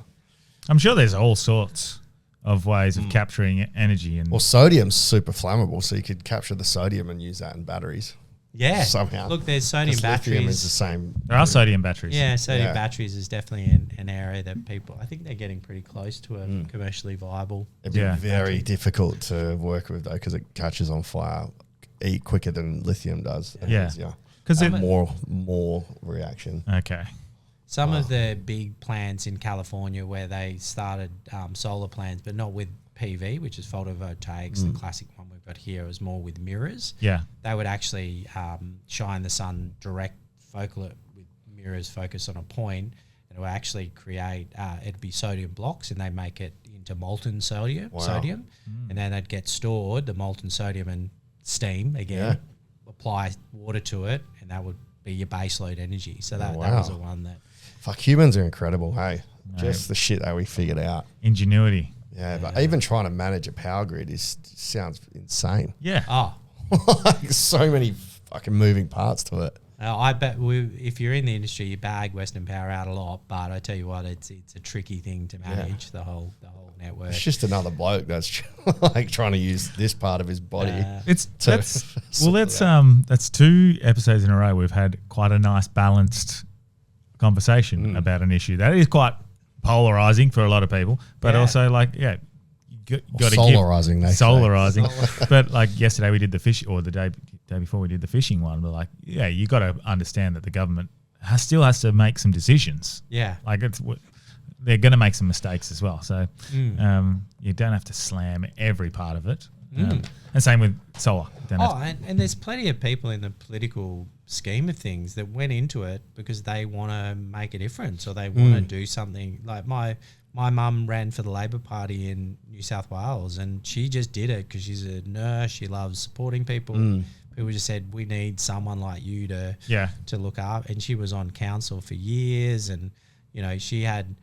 B: I'm sure there's all sorts of ways of capturing energy. And
A: Well, sodium's super flammable, so you could capture the sodium and use that in batteries.
C: Yeah.
A: Somehow.
C: Look, there's sodium
A: 'Cause
C: batteries.
A: lithium is the same.
B: there are sodium batteries.
C: Yeah, sodium
A: Yeah.
C: batteries is definitely an area that people, I think they're getting pretty close to a commercially viable.
A: It'd be
B: Yeah.
A: very difficult to work with, though, because it catches on fire quicker than lithium does.
B: Yeah.
A: Yeah.
B: Because
A: More reaction.
B: okay.
C: Some of the big plants in California where they started solar plants, but not with PV, which is photovoltaics. The classic one we've got here is more with mirrors.
B: Yeah.
C: They would actually shine the sun direct, focal it with mirrors focused on a point, and it would actually create, it'd be sodium blocks, and they make it into molten sodium, and then they'd get stored, the molten sodium and steam again, apply water to it, and that would be your baseload energy. So that
A: wow.
C: was the one that.
A: Fuck, humans are incredible, hey? Just the shit that we figured out.
B: Ingenuity.
A: Yeah, but even trying to manage a power grid sounds insane.
B: Yeah.
C: Oh,
A: Like, so many fucking moving parts to it.
C: I bet if you're in the industry, you bag Western Power out a lot. But I tell you what, it's a tricky thing to manage the whole network.
A: It's just another bloke that's like trying to use this part of his body.
B: That's 2 episodes in a row we've had quite a nice balanced conversation about an issue that is quite polarizing for a lot of people, but also like you got to
A: solarizing,
B: solarizing. But like yesterday we did the fish, or the day before we did the fishing one. But like, yeah, you got to understand that the government still has to make some decisions.
C: Yeah,
B: like they're going to make some mistakes as well. So you don't have to slam every part of it. And same with solar.
C: And there's plenty of people in the political scheme of things that went into it because they want to make a difference or they want to do something. Like my mum ran for the Labor Party in New South Wales, and she just did it because she's a nurse. She loves supporting people. People just said, we need someone like you to look up. And she was on council for years, and you know she had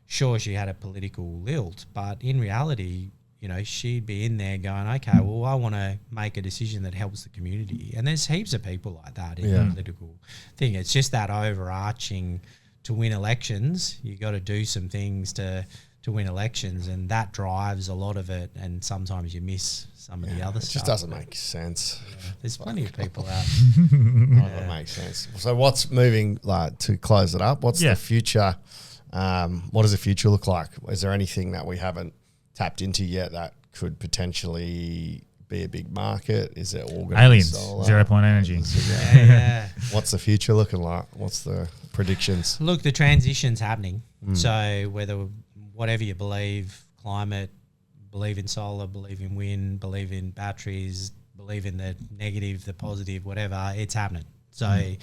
C: a political lilt, but in reality, you know, she'd be in there going, okay, well, I want to make a decision that helps the community. And there's heaps of people like that in the political thing. It's just that overarching, to win elections, you got to do some things to win elections, and that drives a lot of it. And sometimes you miss some of the other stuff.
A: It just doesn't make sense.
C: Yeah. There's plenty of people out.
A: Doesn't make sense. So what's moving, like, to close it up? What's the future? What does the future look like? Is there anything that we haven't tapped into yet that could potentially be a big market? Is it all going
B: aliens,
A: to be solar?
B: 0 point energy?
A: What's the future looking like? What's the predictions?
C: Look, the transition's happening. So whatever you believe, climate, believe in solar, believe in wind, believe in batteries, believe in the negative, the positive, whatever, it's happening. So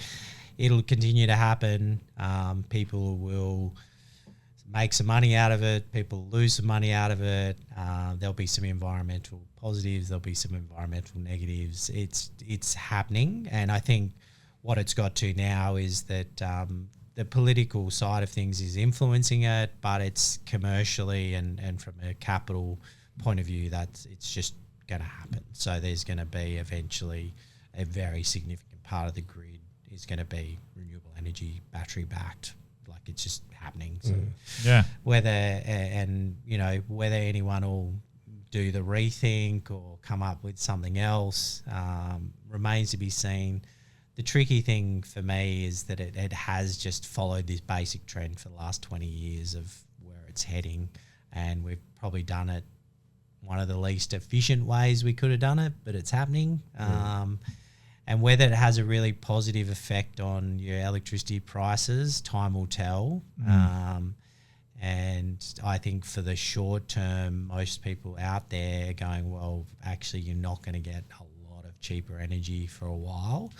C: it'll continue to happen. People will make some money out of it. People lose some money out of it. There'll be some environmental positives. There'll be some environmental negatives. It's happening, and I think what it's got to now is that the political side of things is influencing it, but it's commercially and from a capital point of view, it's just going to happen. So there's going to be eventually a very significant part of the grid is going to be renewable energy, battery backed. Like, it's just happening. So whether anyone will do the rethink or come up with something else remains to be seen. The tricky thing for me is that it has just followed this basic trend for the last 20 years of where it's heading, and we've probably done it one of the least efficient ways we could have done it, but it's happening. And whether it has a really positive effect on your electricity prices, time will tell. And I think for the short term, most people out there are going, well, actually, you're not going to get a lot of cheaper energy for a while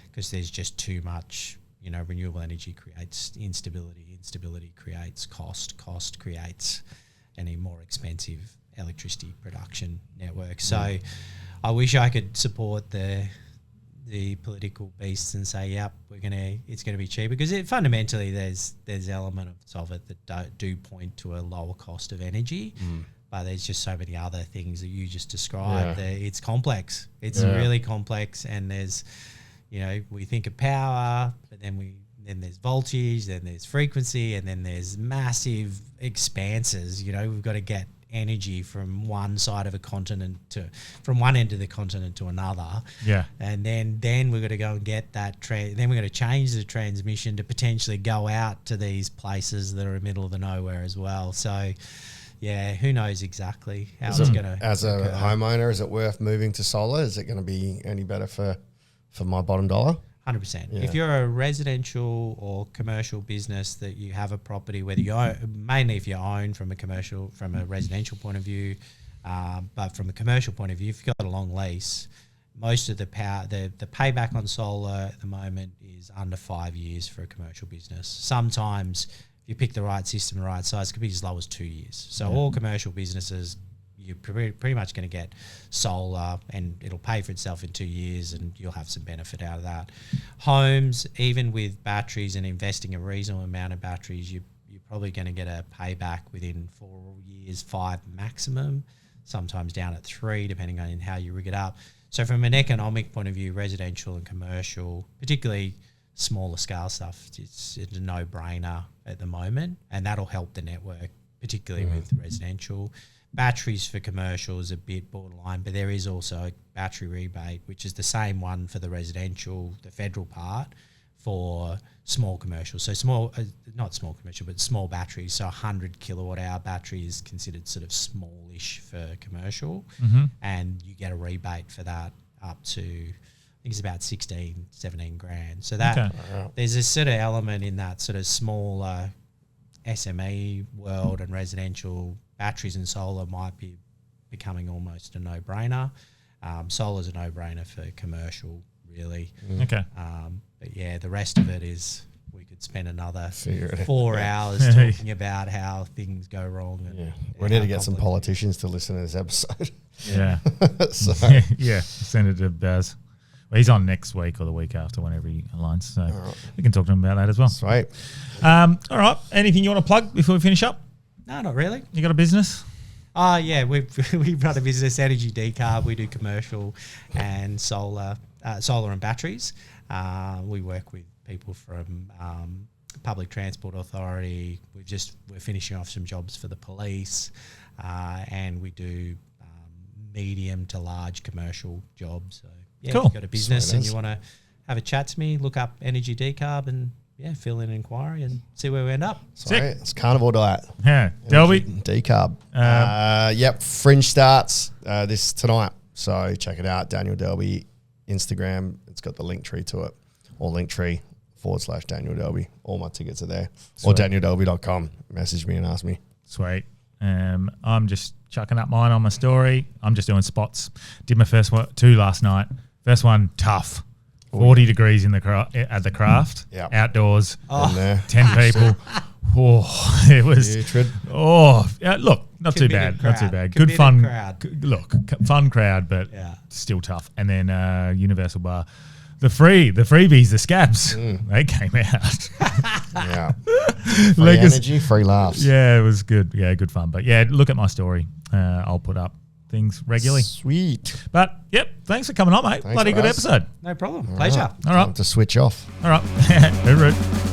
C: because there's just too much. You know, renewable energy creates instability. Instability creates cost. Cost creates a more expensive electricity production network. So I wish I could support the political beasts and say, yep, it's gonna be cheaper, because fundamentally there's elements of it that do point to a lower cost of energy, but there's just so many other things that you just described. It's complex. It's really complex, and there's, you know, we think of power, but then there's voltage, then there's frequency, and then there's massive expanses. You know, we've got to get energy from one side of a continent from one end of the continent to another. Yeah. And then we've got to go and get that then we're going to change the transmission to potentially go out to these places that are in the middle of the nowhere as well. So yeah, who knows exactly how it's going to. As
A: a homeowner, is it worth moving to solar? Is it going to be any better for my bottom dollar?
C: 100%. Yeah. If you're a residential or commercial business that you have a property, whether you own, mainly if you own from a residential point of view, but from a commercial point of view, if you've got a long lease, most of the payback on solar at the moment is under 5 years for a commercial business. Sometimes if you pick the right system, the right size, it could be as low as 2 years. So all commercial businesses, you're pretty much going to get solar, and it'll pay for itself in 2 years, and you'll have some benefit out of that. Homes, even with batteries and investing a reasonable amount of batteries, you're probably going to get a payback within 4 years, 5 maximum, sometimes down at 3, depending on how you rig it up. So from an economic point of view, residential and commercial, particularly smaller scale stuff, it's a no-brainer at the moment, and that'll help the network, particularly with residential. Batteries for commercial is a bit borderline, but there is also a battery rebate, which is the same one for the residential, the federal part, for small commercial. So not small commercial, but small batteries. So 100 kilowatt hour battery is considered sort of smallish for commercial, and you get a rebate for that up to, I think it's about 16, 17 grand. So that there's a sort of element in that sort of smaller SME world and residential. Batteries and solar might be becoming almost a no-brainer. Solar's a no-brainer for commercial, really.
B: Okay.
C: But yeah, the rest of it is, we could spend another
A: Figure it
C: 4 hours talking about how things go wrong. And
A: We need to get some politicians to listen to this episode.
B: Yeah.
A: So,
B: Yeah. Send it to Baz. Well, he's on next week or the week after, whenever he aligns. So we can talk to him about that as well.
A: sweet.
B: All right. Anything you want to plug before we finish up?
C: No, not really.
B: You got a business?
C: Yeah, we run a business, Energy Decarb. We do commercial and solar and batteries. We work with people from Public Transport Authority. We're finishing off some jobs for the police, and we do medium to large commercial jobs. So yeah,
B: Cool.
C: if you've got a business
A: Sweet
C: and
A: as.
C: you want to have a chat to me, look up Energy Decarb and fill in an inquiry and see where we end up.
A: Sweet. It's carnivore diet.
B: Yeah. Delby?
A: Decarb. Yep. Fringe starts this tonight. So check it out. Daniel Delby, Instagram. It's got the link tree to it. Or linktree/Daniel Delby. All my tickets are there. Or danieldelby.com. Message me and ask me.
B: Sweet. I'm just chucking up mine on my story. I'm just doing spots. Did my first 2 last night. First one, tough. 40 degrees in at the craft.
A: Yep.
B: Outdoors.
A: In there.
B: 10 people. Oh, it was.
A: Putrid.
B: Look, not too
C: Committed
B: bad. Not too
C: crowd.
B: bad. Good
C: Committed
B: fun.
C: crowd.
B: Fun crowd, but
C: Yeah.
B: still tough. And then Universal Bar. The freebies, the scabs, they came out.
A: Yeah. Free energy, free laughs.
B: Yeah, it was good. Yeah, good fun. But yeah, look at my story. I'll put up things regularly.
A: Sweet.
B: But yep, thanks for coming on, mate.
A: Thanks,
B: Bloody good
A: guys.
B: episode.
C: No problem. Pleasure.
B: All right.
A: Time to switch off.
B: All right. Hooroo.